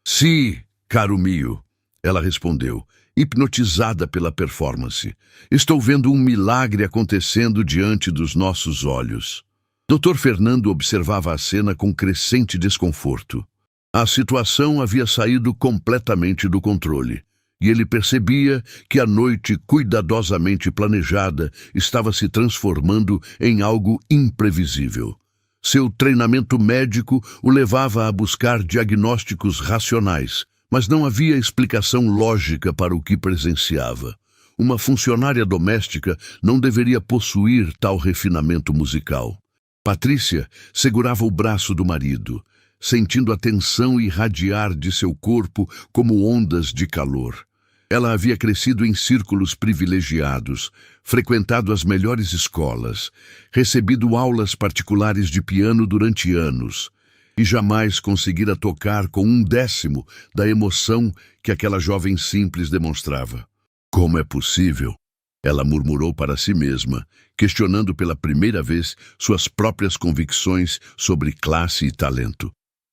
Sim, caro mio, ela respondeu, hipnotizada pela performance. Estou vendo um milagre acontecendo diante dos nossos olhos. Dr. Fernando observava a cena com crescente desconforto. A situação havia saído completamente do controle, e ele percebia que a noite cuidadosamente planejada estava se transformando em algo imprevisível. Seu treinamento médico o levava a buscar diagnósticos racionais, mas não havia explicação lógica para o que presenciava. Uma funcionária doméstica não deveria possuir tal refinamento musical. Patrícia segurava o braço do marido, sentindo a tensão irradiar de seu corpo como ondas de calor. Ela havia crescido em círculos privilegiados, frequentado as melhores escolas, recebido aulas particulares de piano durante anos, e jamais conseguira tocar com 1/10 da emoção que aquela jovem simples demonstrava. Como é possível? Ela murmurou para si mesma, questionando pela primeira vez suas próprias convicções sobre classe e talento.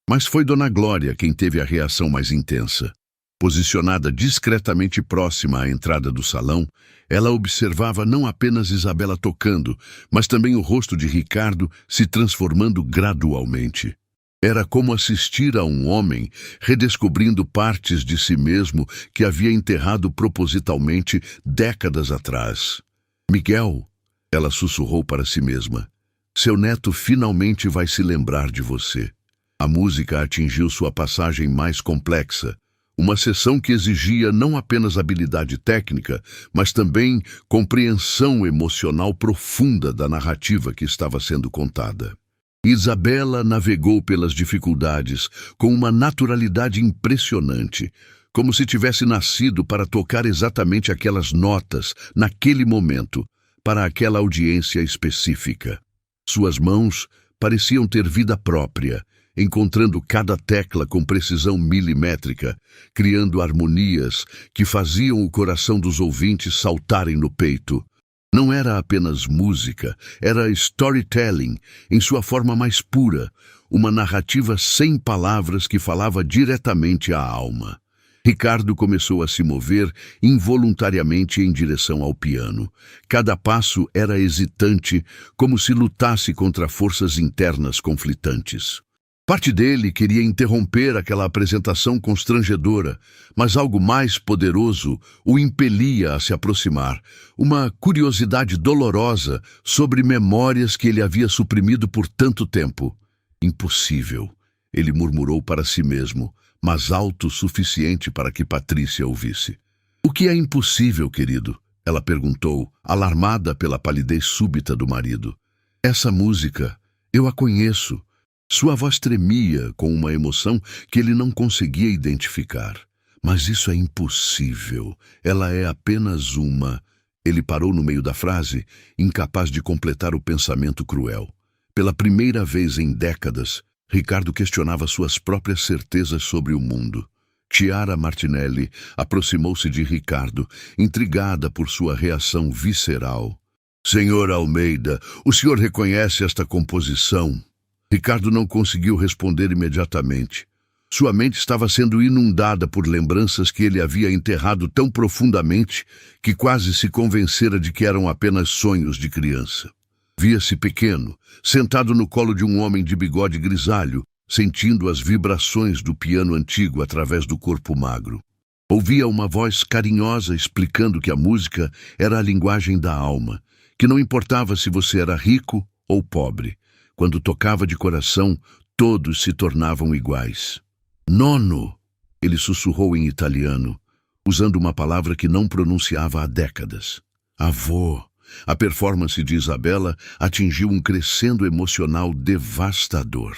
Mas foi Dona Glória quem teve a reação mais intensa. Posicionada discretamente próxima à entrada do salão, ela observava não apenas Isabela tocando, mas também o rosto de Ricardo se transformando gradualmente. Era como assistir a um homem redescobrindo partes de si mesmo que havia enterrado propositalmente décadas atrás. Miguel, ela sussurrou para si mesma, seu neto finalmente vai se lembrar de você. A música atingiu sua passagem mais complexa, uma sessão que exigia não apenas habilidade técnica, mas também compreensão emocional profunda da narrativa que estava sendo contada. Isabela navegou pelas dificuldades com uma naturalidade impressionante, como se tivesse nascido para tocar exatamente aquelas notas, naquele momento, para aquela audiência específica. Suas mãos pareciam ter vida própria, encontrando cada tecla com precisão milimétrica, criando harmonias que faziam o coração dos ouvintes saltarem no peito. Não era apenas música, era storytelling em sua forma mais pura, uma narrativa sem palavras que falava diretamente à alma. Ricardo começou a se mover involuntariamente em direção ao piano. Cada passo era hesitante, como se lutasse contra forças internas conflitantes. Parte dele queria interromper aquela apresentação constrangedora, mas algo mais poderoso o impelia a se aproximar, uma curiosidade dolorosa sobre memórias que ele havia suprimido por tanto tempo. Impossível, ele murmurou para si mesmo, mas alto o suficiente para que Patrícia ouvisse. O que é impossível, querido? Ela perguntou, alarmada pela palidez súbita do marido. Essa música, eu a conheço. Sua voz tremia com uma emoção que ele não conseguia identificar. Mas isso é impossível. Ela é apenas uma... Ele parou no meio da frase, incapaz de completar o pensamento cruel. Pela primeira vez em décadas, Ricardo questionava suas próprias certezas sobre o mundo. Chiara Martinelli aproximou-se de Ricardo, intrigada por sua reação visceral. Senhor Almeida, o senhor reconhece esta composição? Ricardo não conseguiu responder imediatamente. Sua mente estava sendo inundada por lembranças que ele havia enterrado tão profundamente que quase se convencera de que eram apenas sonhos de criança. Via-se pequeno, sentado no colo de um homem de bigode grisalho, sentindo as vibrações do piano antigo através do corpo magro. Ouvia uma voz carinhosa explicando que a música era a linguagem da alma, que não importava se você era rico ou pobre. Quando tocava de coração, todos se tornavam iguais. Nono, ele sussurrou em italiano, usando uma palavra que não pronunciava há décadas. Avô. A performance de Isabela atingiu um crescendo emocional devastador.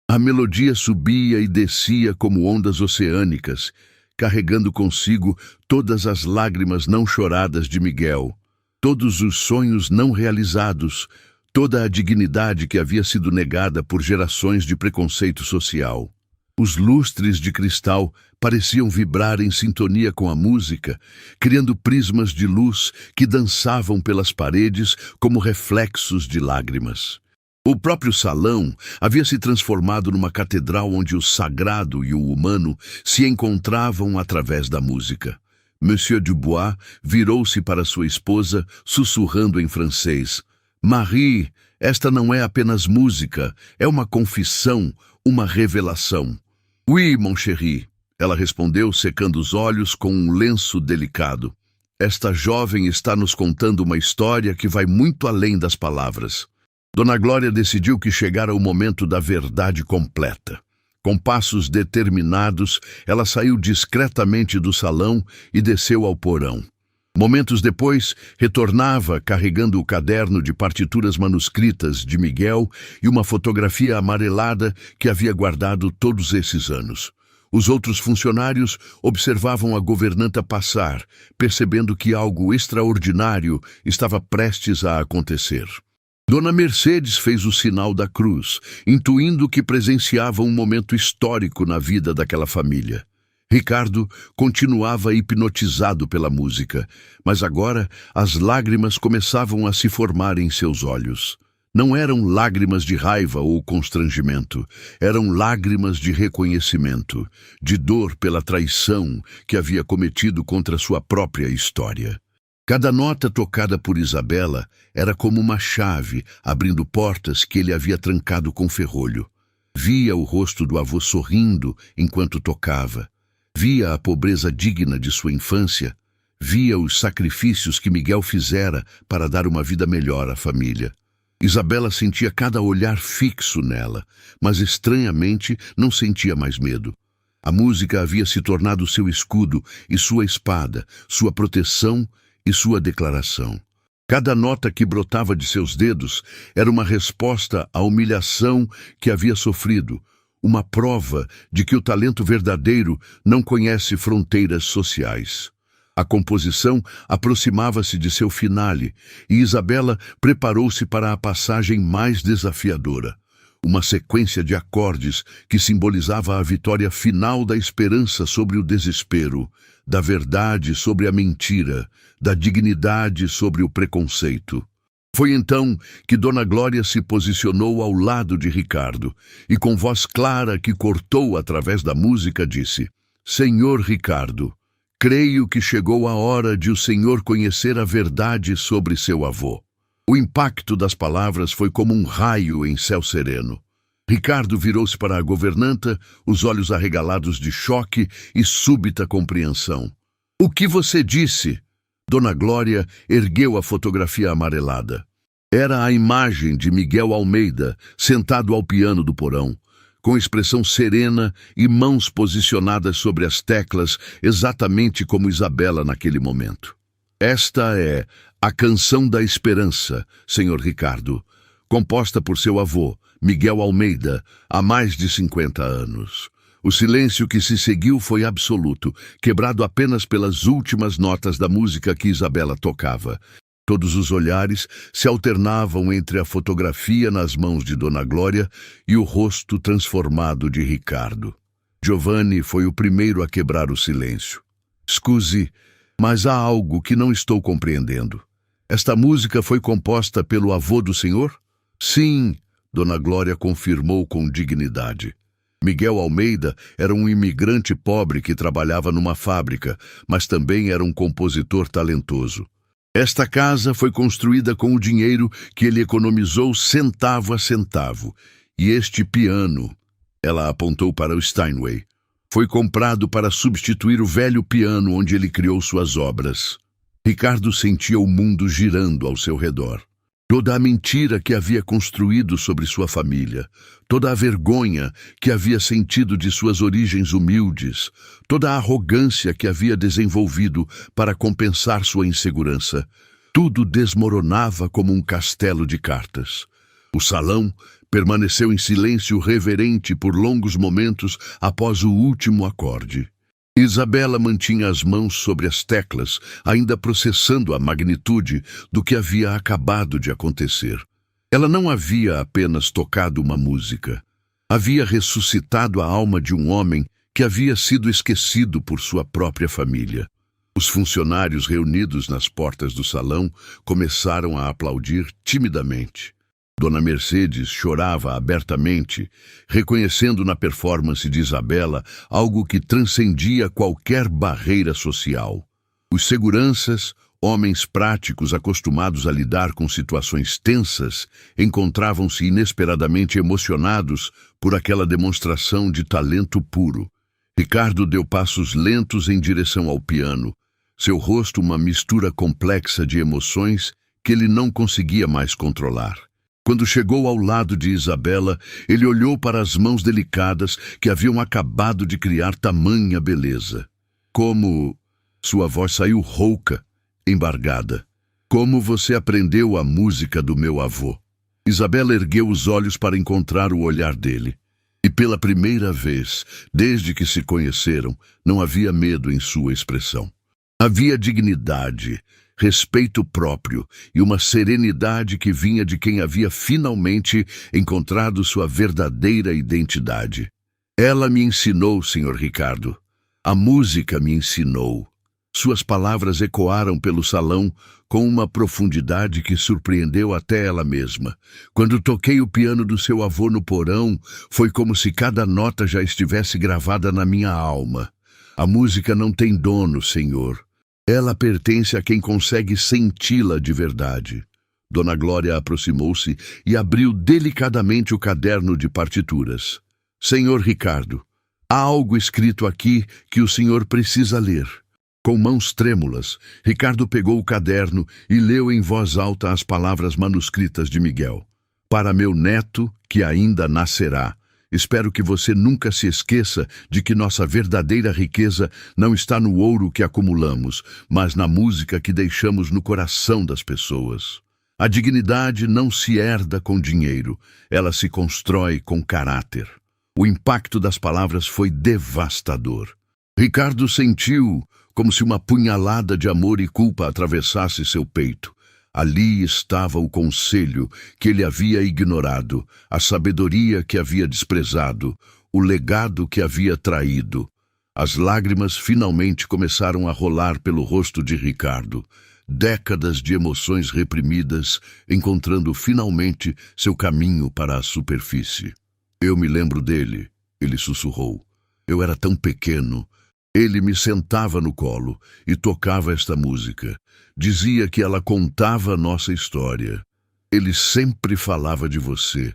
A melodia subia e descia como ondas oceânicas, carregando consigo todas as lágrimas não choradas de Miguel, todos os sonhos não realizados, toda a dignidade que havia sido negada por gerações de preconceito social. Os lustres de cristal pareciam vibrar em sintonia com a música, criando prismas de luz que dançavam pelas paredes como reflexos de lágrimas. O próprio salão havia se transformado numa catedral onde o sagrado e o humano se encontravam através da música. Monsieur Dubois virou-se para sua esposa, sussurrando em francês: Marie, esta não é apenas música, é uma confissão, uma revelação. Oui, mon chéri, ela respondeu, secando os olhos com um lenço delicado. Esta jovem está nos contando uma história que vai muito além das palavras. Dona Glória decidiu que chegara o momento da verdade completa. Com passos determinados, ela saiu discretamente do salão e desceu ao porão. Momentos depois, retornava carregando o caderno de partituras manuscritas de Miguel e uma fotografia amarelada que havia guardado todos esses anos. Os outros funcionários observavam a governanta passar, percebendo que algo extraordinário estava prestes a acontecer. Dona Mercedes fez o sinal da cruz, intuindo que presenciava um momento histórico na vida daquela família. Ricardo continuava hipnotizado pela música, mas agora as lágrimas começavam a se formar em seus olhos. Não eram lágrimas de raiva ou constrangimento, eram lágrimas de reconhecimento, de dor pela traição que havia cometido contra sua própria história. Cada nota tocada por Isabela era como uma chave, abrindo portas que ele havia trancado com ferrolho. Via o rosto do avô sorrindo enquanto tocava. Via a pobreza digna de sua infância. Via os sacrifícios que Miguel fizera para dar uma vida melhor à família. Isabela sentia cada olhar fixo nela, mas estranhamente não sentia mais medo. A música havia se tornado seu escudo e sua espada, sua proteção e sua declaração. Cada nota que brotava de seus dedos era uma resposta à humilhação que havia sofrido, uma prova de que o talento verdadeiro não conhece fronteiras sociais. A composição aproximava-se de seu finale e Isabela preparou-se para a passagem mais desafiadora. Uma sequência de acordes que simbolizava a vitória final da esperança sobre o desespero, da verdade sobre a mentira, da dignidade sobre o preconceito. Foi então que Dona Glória se posicionou ao lado de Ricardo e, com voz clara que cortou através da música, disse: Senhor Ricardo, creio que chegou a hora de o senhor conhecer a verdade sobre seu avô. O impacto das palavras foi como um raio em céu sereno. Ricardo virou-se para a governanta, os olhos arregalados de choque e súbita compreensão. O que você disse? Dona Glória ergueu a fotografia amarelada. Era a imagem de Miguel Almeida, sentado ao piano do porão, com expressão serena e mãos posicionadas sobre as teclas, exatamente como Isabela naquele momento. Esta é a Canção da Esperança, senhor Ricardo, composta por seu avô, Miguel Almeida, há mais de 50 anos. O silêncio que se seguiu foi absoluto, quebrado apenas pelas últimas notas da música que Isabela tocava. Todos os olhares se alternavam entre a fotografia nas mãos de Dona Glória e o rosto transformado de Ricardo. Giovanni foi o primeiro a quebrar o silêncio. Scusi, mas há algo que não estou compreendendo. Esta música foi composta pelo avô do senhor? Sim, Dona Glória confirmou com dignidade. Miguel Almeida era um imigrante pobre que trabalhava numa fábrica, mas também era um compositor talentoso. Esta casa foi construída com o dinheiro que ele economizou centavo a centavo. E este piano, ela apontou para o Steinway, foi comprado para substituir o velho piano onde ele criou suas obras. Ricardo sentia o mundo girando ao seu redor. Toda a mentira que havia construído sobre sua família, toda a vergonha que havia sentido de suas origens humildes, toda a arrogância que havia desenvolvido para compensar sua insegurança, tudo desmoronava como um castelo de cartas. O salão permaneceu em silêncio reverente por longos momentos após o último acorde. Isabela mantinha as mãos sobre as teclas, ainda processando a magnitude do que havia acabado de acontecer. Ela não havia apenas tocado uma música. Havia ressuscitado a alma de um homem que havia sido esquecido por sua própria família. Os funcionários reunidos nas portas do salão começaram a aplaudir timidamente. Dona Mercedes chorava abertamente, reconhecendo na performance de Isabela algo que transcendia qualquer barreira social. Os seguranças, homens práticos acostumados a lidar com situações tensas, encontravam-se inesperadamente emocionados por aquela demonstração de talento puro. Ricardo deu passos lentos em direção ao piano, seu rosto uma mistura complexa de emoções que ele não conseguia mais controlar. Quando chegou ao lado de Isabela, ele olhou para as mãos delicadas que haviam acabado de criar tamanha beleza. Como... Sua voz saiu rouca, embargada. Como você aprendeu a música do meu avô? Isabela ergueu os olhos para encontrar o olhar dele. E pela primeira vez, desde que se conheceram, não havia medo em sua expressão. Havia dignidade, respeito próprio e uma serenidade que vinha de quem havia finalmente encontrado sua verdadeira identidade. Ela me ensinou, Sr. Ricardo. A música me ensinou. Suas palavras ecoaram pelo salão com uma profundidade que surpreendeu até ela mesma. Quando toquei o piano do seu avô no porão, foi como se cada nota já estivesse gravada na minha alma. A música não tem dono, senhor. Ela pertence a quem consegue senti-la de verdade. Dona Glória aproximou-se e abriu delicadamente o caderno de partituras. Senhor Ricardo, há algo escrito aqui que o senhor precisa ler. Com mãos trêmulas, Ricardo pegou o caderno e leu em voz alta as palavras manuscritas de Miguel. Para meu neto, que ainda nascerá. Espero que você nunca se esqueça de que nossa verdadeira riqueza não está no ouro que acumulamos, mas na música que deixamos no coração das pessoas. A dignidade não se herda com dinheiro, ela se constrói com caráter. O impacto das palavras foi devastador. Ricardo sentiu como se uma punhalada de amor e culpa atravessasse seu peito. Ali estava o conselho que ele havia ignorado, a sabedoria que havia desprezado, o legado que havia traído. As lágrimas finalmente começaram a rolar pelo rosto de Ricardo. Décadas de emoções reprimidas, encontrando finalmente seu caminho para a superfície. Eu me lembro dele, ele sussurrou. Eu era tão pequeno. Ele me sentava no colo e tocava esta música. Dizia que ela contava a nossa história. Ele sempre falava de você.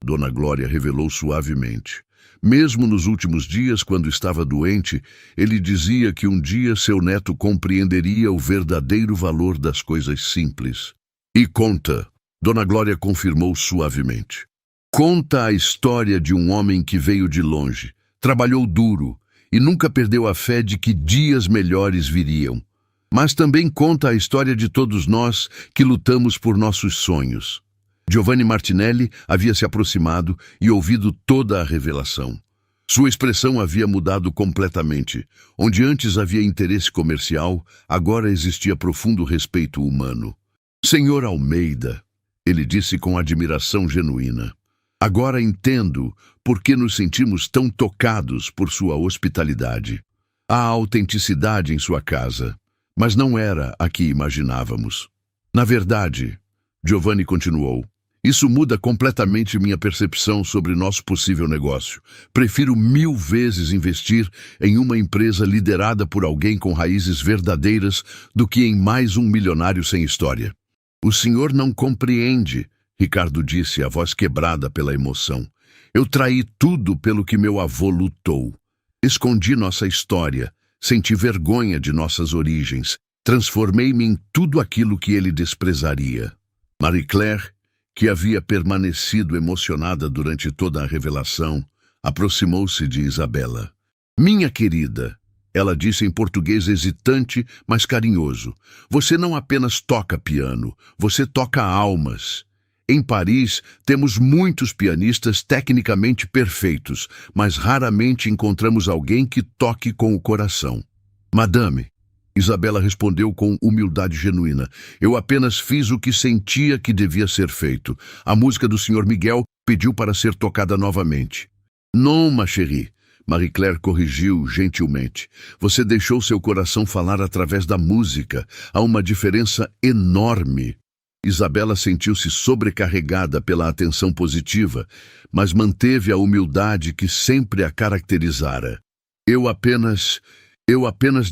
Dona Glória revelou suavemente. Mesmo nos últimos dias, quando estava doente, ele dizia que um dia seu neto compreenderia o verdadeiro valor das coisas simples. E conta, Dona Glória confirmou suavemente. Conta a história de um homem que veio de longe, trabalhou duro e nunca perdeu a fé de que dias melhores viriam. Mas também conta a história de todos nós que lutamos por nossos sonhos. Giovanni Martinelli havia se aproximado e ouvido toda a revelação. Sua expressão havia mudado completamente. Onde antes havia interesse comercial, agora existia profundo respeito humano. Senhor Almeida, ele disse com admiração genuína. Agora entendo por que nos sentimos tão tocados por sua hospitalidade. Há autenticidade em sua casa, mas não era a que imaginávamos. Na verdade, Giovanni continuou, isso muda completamente minha percepção sobre nosso possível negócio. Prefiro 1000 vezes investir em uma empresa liderada por alguém com raízes verdadeiras do que em mais um milionário sem história. O senhor não compreende, Ricardo disse, a voz quebrada pela emoção. Eu traí tudo pelo que meu avô lutou. Escondi nossa história, senti vergonha de nossas origens, transformei-me em tudo aquilo que ele desprezaria. Marie-Claire, que havia permanecido emocionada durante toda a revelação, aproximou-se de Isabela. Minha querida, ela disse em português hesitante, mas carinhoso, você não apenas toca piano, você toca almas. Em Paris, temos muitos pianistas tecnicamente perfeitos, mas raramente encontramos alguém que toque com o coração. Madame, Isabela respondeu com humildade genuína, eu apenas fiz o que sentia que devia ser feito. A música do Sr. Miguel pediu para ser tocada novamente. Non, ma chérie, Marie-Claire corrigiu gentilmente. Você deixou seu coração falar através da música. Há uma diferença enorme. Isabela sentiu-se sobrecarregada pela atenção positiva, mas manteve a humildade que sempre a caracterizara. Eu apenas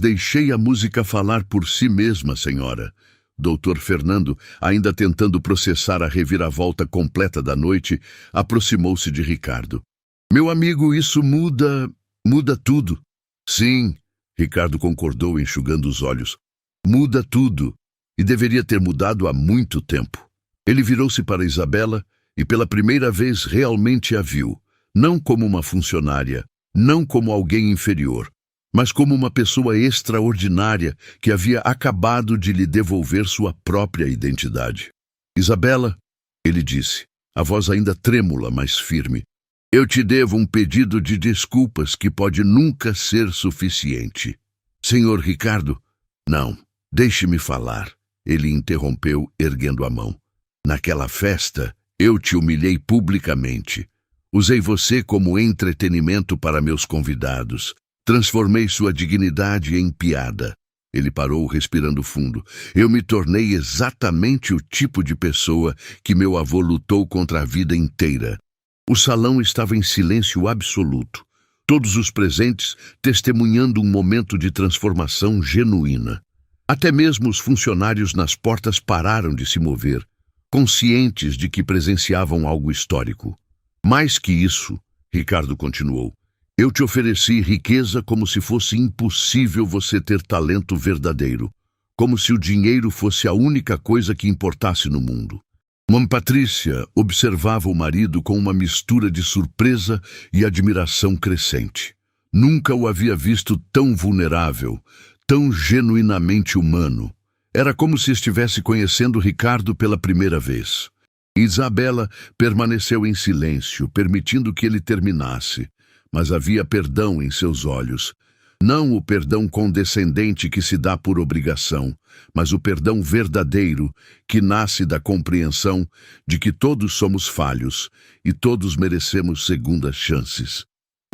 deixei a música falar por si mesma, senhora. Dr. Fernando, ainda tentando processar a reviravolta completa da noite, aproximou-se de Ricardo. Meu amigo, isso muda tudo. Sim, Ricardo concordou, enxugando os olhos. Muda tudo. E deveria ter mudado há muito tempo. Ele virou-se para Isabela e pela primeira vez realmente a viu, não como uma funcionária, não como alguém inferior, mas como uma pessoa extraordinária que havia acabado de lhe devolver sua própria identidade. Isabela, ele disse, a voz ainda trêmula, mas firme, eu te devo um pedido de desculpas que pode nunca ser suficiente. Senhor Ricardo, não, deixe-me falar. Ele interrompeu, erguendo a mão. Naquela festa, eu te humilhei publicamente. Usei você como entretenimento para meus convidados. Transformei sua dignidade em piada. Ele parou, respirando fundo. Eu me tornei exatamente o tipo de pessoa que meu avô lutou contra a vida inteira. O salão estava em silêncio absoluto. Todos os presentes testemunhando um momento de transformação genuína. Até mesmo os funcionários nas portas pararam de se mover, conscientes de que presenciavam algo histórico. Mais que isso, Ricardo continuou, eu te ofereci riqueza como se fosse impossível você ter talento verdadeiro, como se o dinheiro fosse a única coisa que importasse no mundo. Mãe Patrícia observava o marido com uma mistura de surpresa e admiração crescente. Nunca o havia visto tão vulnerável, tão genuinamente humano. Era como se estivesse conhecendo Ricardo pela primeira vez. Isabela permaneceu em silêncio, permitindo que ele terminasse, mas havia perdão em seus olhos. Não o perdão condescendente que se dá por obrigação, mas o perdão verdadeiro que nasce da compreensão de que todos somos falhos e todos merecemos segundas chances.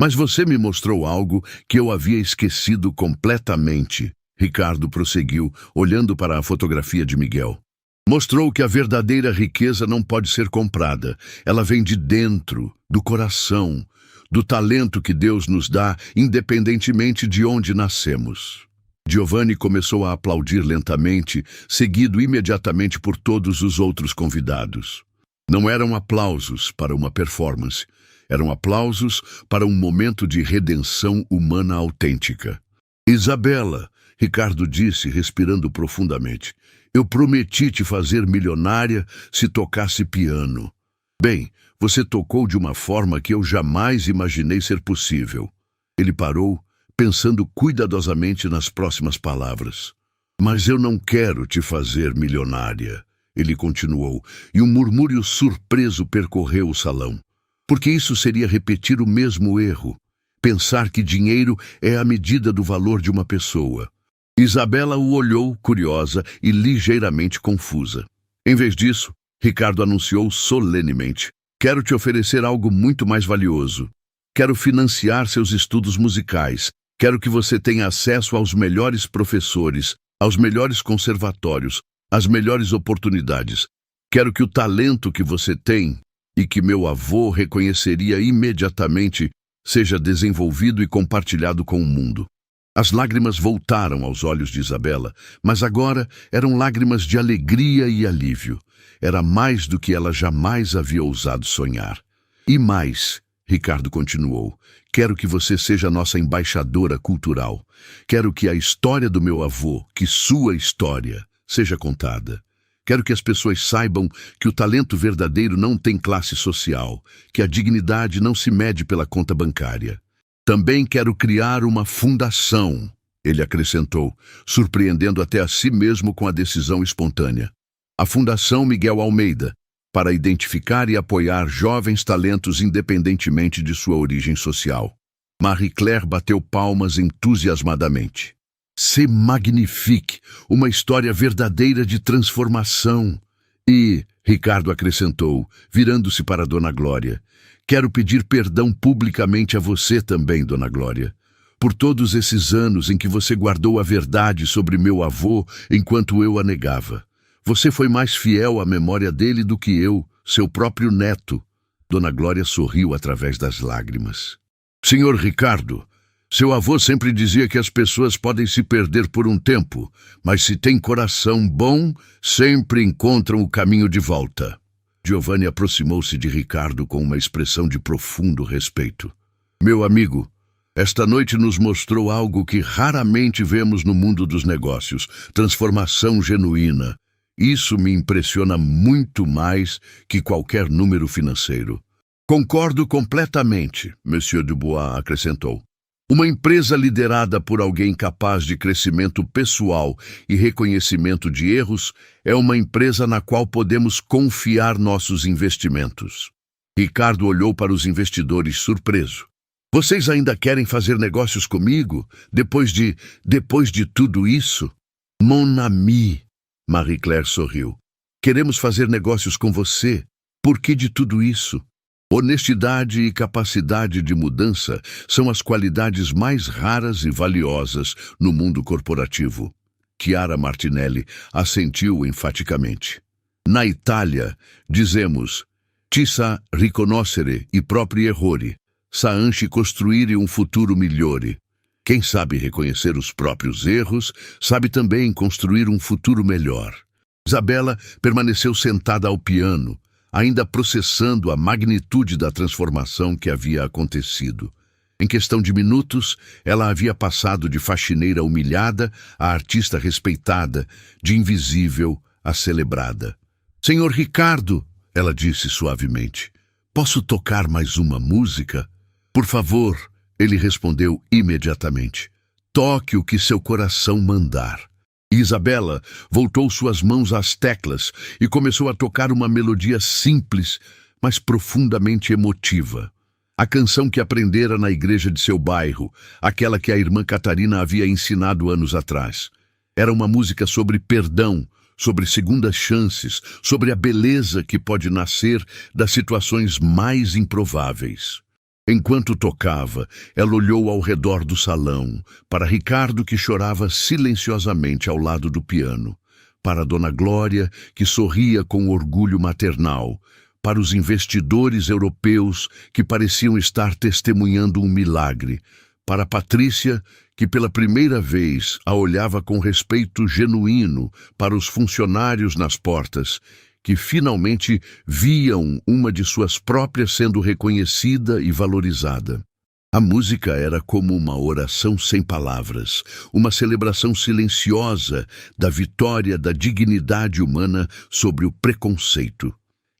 Mas você me mostrou algo que eu havia esquecido completamente, Ricardo prosseguiu, olhando para a fotografia de Miguel. Mostrou que a verdadeira riqueza não pode ser comprada. Ela vem de dentro, do coração, do talento que Deus nos dá, independentemente de onde nascemos. Giovanni começou a aplaudir lentamente, seguido imediatamente por todos os outros convidados. Não eram aplausos para uma performance. Eram aplausos para um momento de redenção humana autêntica. Isabela, Ricardo disse, respirando profundamente, eu prometi te fazer milionária se tocasse piano. Bem, você tocou de uma forma que eu jamais imaginei ser possível. Ele parou, pensando cuidadosamente nas próximas palavras. Mas eu não quero te fazer milionária, ele continuou, e um murmúrio surpreso percorreu o salão. Porque isso seria repetir o mesmo erro, pensar que dinheiro é a medida do valor de uma pessoa. Isabela o olhou, curiosa e ligeiramente confusa. Em vez disso, Ricardo anunciou solenemente, quero te oferecer algo muito mais valioso. Quero financiar seus estudos musicais. Quero que você tenha acesso aos melhores professores, aos melhores conservatórios, às melhores oportunidades. Quero que o talento que você tem e que meu avô reconheceria imediatamente seja desenvolvido e compartilhado com o mundo. As lágrimas voltaram aos olhos de Isabela, mas agora eram lágrimas de alegria e alívio. Era mais do que ela jamais havia ousado sonhar. E mais, Ricardo continuou, quero que você seja nossa embaixadora cultural. Quero que a história do meu avô, que sua história, seja contada. Quero que as pessoas saibam que o talento verdadeiro não tem classe social, que a dignidade não se mede pela conta bancária. Também quero criar uma fundação, ele acrescentou, surpreendendo até a si mesmo com a decisão espontânea. A Fundação Miguel Almeida, para identificar e apoiar jovens talentos independentemente de sua origem social. Marie-Claire bateu palmas entusiasmadamente. C'est magnifique, uma história verdadeira de transformação. E, Ricardo acrescentou, virando-se para Dona Glória, quero pedir perdão publicamente a você também, Dona Glória, por todos esses anos em que você guardou a verdade sobre meu avô enquanto eu a negava. Você foi mais fiel à memória dele do que eu, seu próprio neto. Dona Glória sorriu através das lágrimas. Senhor Ricardo, seu avô sempre dizia que as pessoas podem se perder por um tempo, mas se tem coração bom, sempre encontram o caminho de volta. Giovanni aproximou-se de Ricardo com uma expressão de profundo respeito. Meu amigo, esta noite nos mostrou algo que raramente vemos no mundo dos negócios, transformação genuína. Isso me impressiona muito mais que qualquer número financeiro. Concordo completamente, Monsieur Dubois acrescentou. Uma empresa liderada por alguém capaz de crescimento pessoal e reconhecimento de erros é uma empresa na qual podemos confiar nossos investimentos. Ricardo olhou para os investidores surpreso. Vocês ainda querem fazer negócios comigo, depois de tudo isso? Mon ami, Marie-Claire sorriu. Queremos fazer negócios com você. Por que de tudo isso? Honestidade e capacidade de mudança são as qualidades mais raras e valiosas no mundo corporativo. Chiara Martinelli assentiu enfaticamente. Na Itália, dizemos, ti sa riconoscere i propri errori, sa anche costruire um futuro migliore. Quem sabe reconhecer os próprios erros, sabe também construir um futuro melhor. Isabela permaneceu sentada ao piano, ainda processando a magnitude da transformação que havia acontecido. Em questão de minutos, ela havia passado de faxineira humilhada a artista respeitada, de invisível a celebrada. Senhor Ricardo, ela disse suavemente, posso tocar mais uma música? Por favor, ele respondeu imediatamente. Toque o que seu coração mandar. Isabela voltou suas mãos às teclas e começou a tocar uma melodia simples, mas profundamente emotiva. A canção que aprendera na igreja de seu bairro, aquela que a irmã Catarina havia ensinado anos atrás. Era uma música sobre perdão, sobre segundas chances, sobre a beleza que pode nascer das situações mais improváveis. Enquanto tocava, ela olhou ao redor do salão, para Ricardo que chorava silenciosamente ao lado do piano, para Dona Glória que sorria com orgulho maternal, para os investidores europeus que pareciam estar testemunhando um milagre, para Patrícia que pela primeira vez a olhava com respeito genuíno, para os funcionários nas portas, que finalmente viam uma de suas próprias sendo reconhecida e valorizada. A música era como uma oração sem palavras, uma celebração silenciosa da vitória da dignidade humana sobre o preconceito.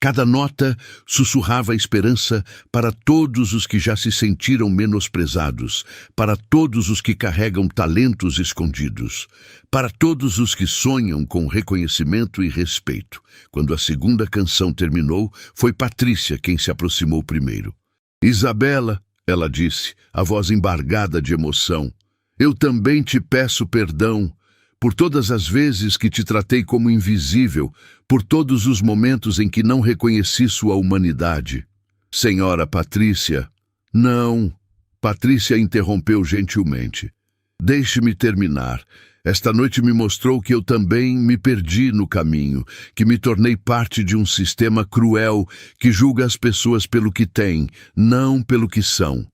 Cada nota sussurrava a esperança para todos os que já se sentiram menosprezados, para todos os que carregam talentos escondidos, para todos os que sonham com reconhecimento e respeito. Quando a segunda canção terminou, foi Patrícia quem se aproximou primeiro. Isabela, ela disse, a voz embargada de emoção, eu também te peço perdão por todas as vezes que te tratei como invisível, por todos os momentos em que não reconheci sua humanidade. Senhora Patrícia, não. Patrícia interrompeu gentilmente. Deixe-me terminar. Esta noite me mostrou que eu também me perdi no caminho, que me tornei parte de um sistema cruel que julga as pessoas pelo que têm, não pelo que são.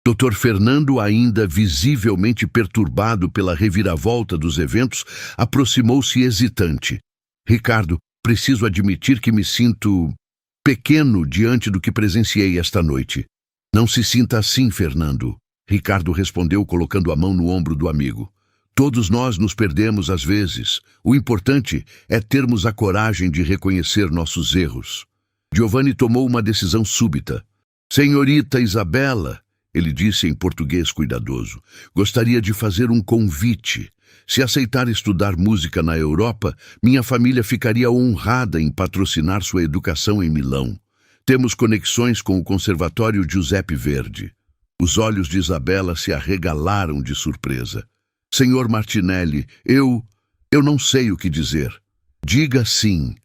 Dr. Fernando, ainda visivelmente perturbado pela reviravolta dos eventos, aproximou-se hesitante. Ricardo, preciso admitir que me sinto pequeno diante do que presenciei esta noite. Não se sinta assim, Fernando, Ricardo respondeu colocando a mão no ombro do amigo. Todos nós nos perdemos às vezes. O importante é termos a coragem de reconhecer nossos erros. Giovanni tomou uma decisão súbita. Senhorita Isabela, ele disse em português cuidadoso, gostaria de fazer um convite. Se aceitar estudar música na Europa, minha família ficaria honrada em patrocinar sua educação em Milão. Temos conexões com o Conservatório Giuseppe Verdi. Os olhos de Isabela se arregalaram de surpresa. Senhor Martinelli, eu não sei o que dizer. Diga sim,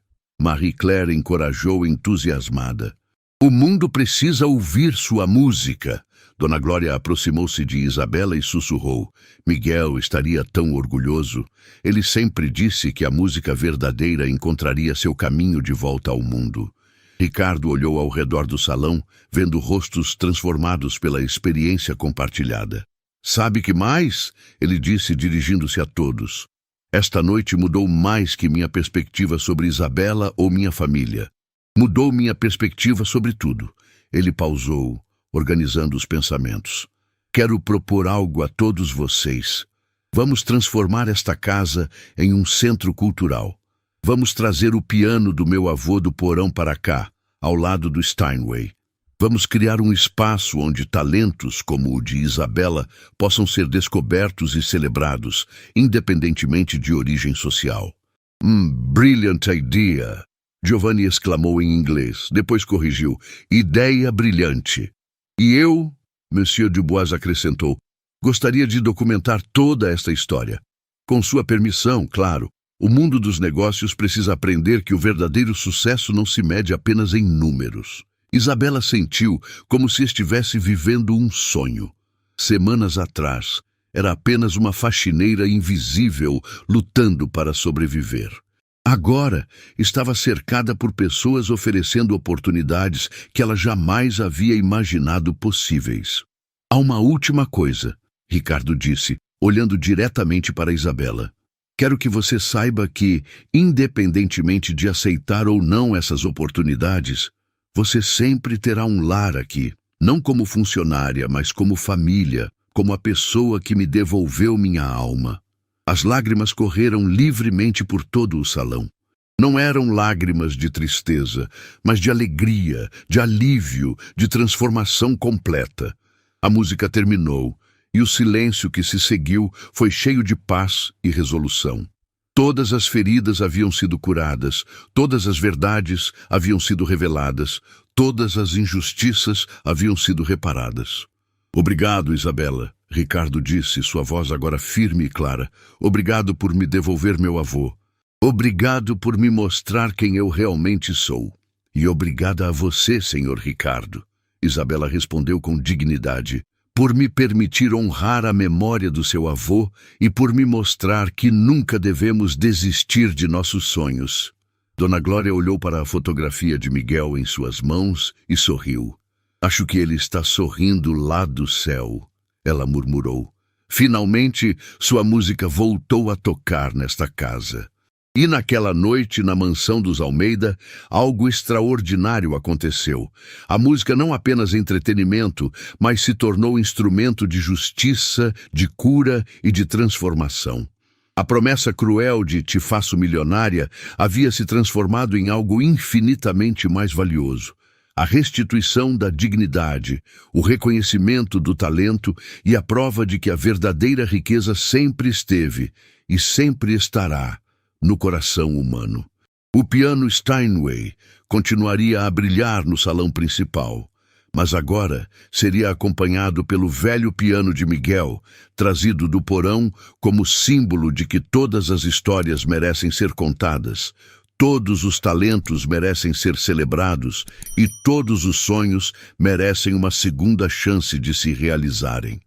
Marie-Claire encorajou entusiasmada. O mundo precisa ouvir sua música. Dona Glória aproximou-se de Isabela e sussurrou. Miguel estaria tão orgulhoso. Ele sempre disse que a música verdadeira encontraria seu caminho de volta ao mundo. Ricardo olhou ao redor do salão, vendo rostos transformados pela experiência compartilhada. Sabe que mais? Ele disse, dirigindo-se a todos. Esta noite mudou mais que minha perspectiva sobre Isabela ou minha família. Mudou minha perspectiva sobre tudo. Ele pausou, organizando os pensamentos. Quero propor algo a todos vocês. Vamos transformar esta casa em um centro cultural. Vamos trazer o piano do meu avô do porão para cá, ao lado do Steinway. Vamos criar um espaço onde talentos como o de Isabela possam ser descobertos e celebrados, independentemente de origem social. Brilliant idea! Giovanni exclamou em inglês, depois corrigiu. Ideia brilhante. E eu, Monsieur Dubois acrescentou, gostaria de documentar toda esta história. Com sua permissão, claro. O mundo dos negócios precisa aprender que o verdadeiro sucesso não se mede apenas em números. Isabela sentiu como se estivesse vivendo um sonho. Semanas atrás, era apenas uma faxineira invisível lutando para sobreviver. Agora, estava cercada por pessoas oferecendo oportunidades que ela jamais havia imaginado possíveis. Há uma última coisa, Ricardo disse, olhando diretamente para Isabela. Quero que você saiba que, independentemente de aceitar ou não essas oportunidades, você sempre terá um lar aqui, não como funcionária, mas como família, como a pessoa que me devolveu minha alma. As lágrimas correram livremente por todo o salão. Não eram lágrimas de tristeza, mas de alegria, de alívio, de transformação completa. A música terminou. E o silêncio que se seguiu foi cheio de paz e resolução. Todas as feridas haviam sido curadas, todas as verdades haviam sido reveladas, todas as injustiças haviam sido reparadas. Obrigado, Isabela, Ricardo disse, sua voz agora firme e clara. Obrigado por me devolver meu avô. Obrigado por me mostrar quem eu realmente sou. E obrigada a você, senhor Ricardo. Isabela respondeu com dignidade. Por me permitir honrar a memória do seu avô e por me mostrar que nunca devemos desistir de nossos sonhos. Dona Glória olhou para a fotografia de Miguel em suas mãos e sorriu. Acho que ele está sorrindo lá do céu, ela murmurou. Finalmente, sua música voltou a tocar nesta casa. E naquela noite, na mansão dos Almeida, algo extraordinário aconteceu. A música não apenas entretenimento, mas se tornou instrumento de justiça, de cura e de transformação. A promessa cruel de "te faço milionária" havia se transformado em algo infinitamente mais valioso. A restituição da dignidade, o reconhecimento do talento e a prova de que a verdadeira riqueza sempre esteve e sempre estará no coração humano. O piano Steinway continuaria a brilhar no salão principal, mas agora seria acompanhado pelo velho piano de Miguel, trazido do porão como símbolo de que todas as histórias merecem ser contadas, todos os talentos merecem ser celebrados e todos os sonhos merecem uma segunda chance de se realizarem.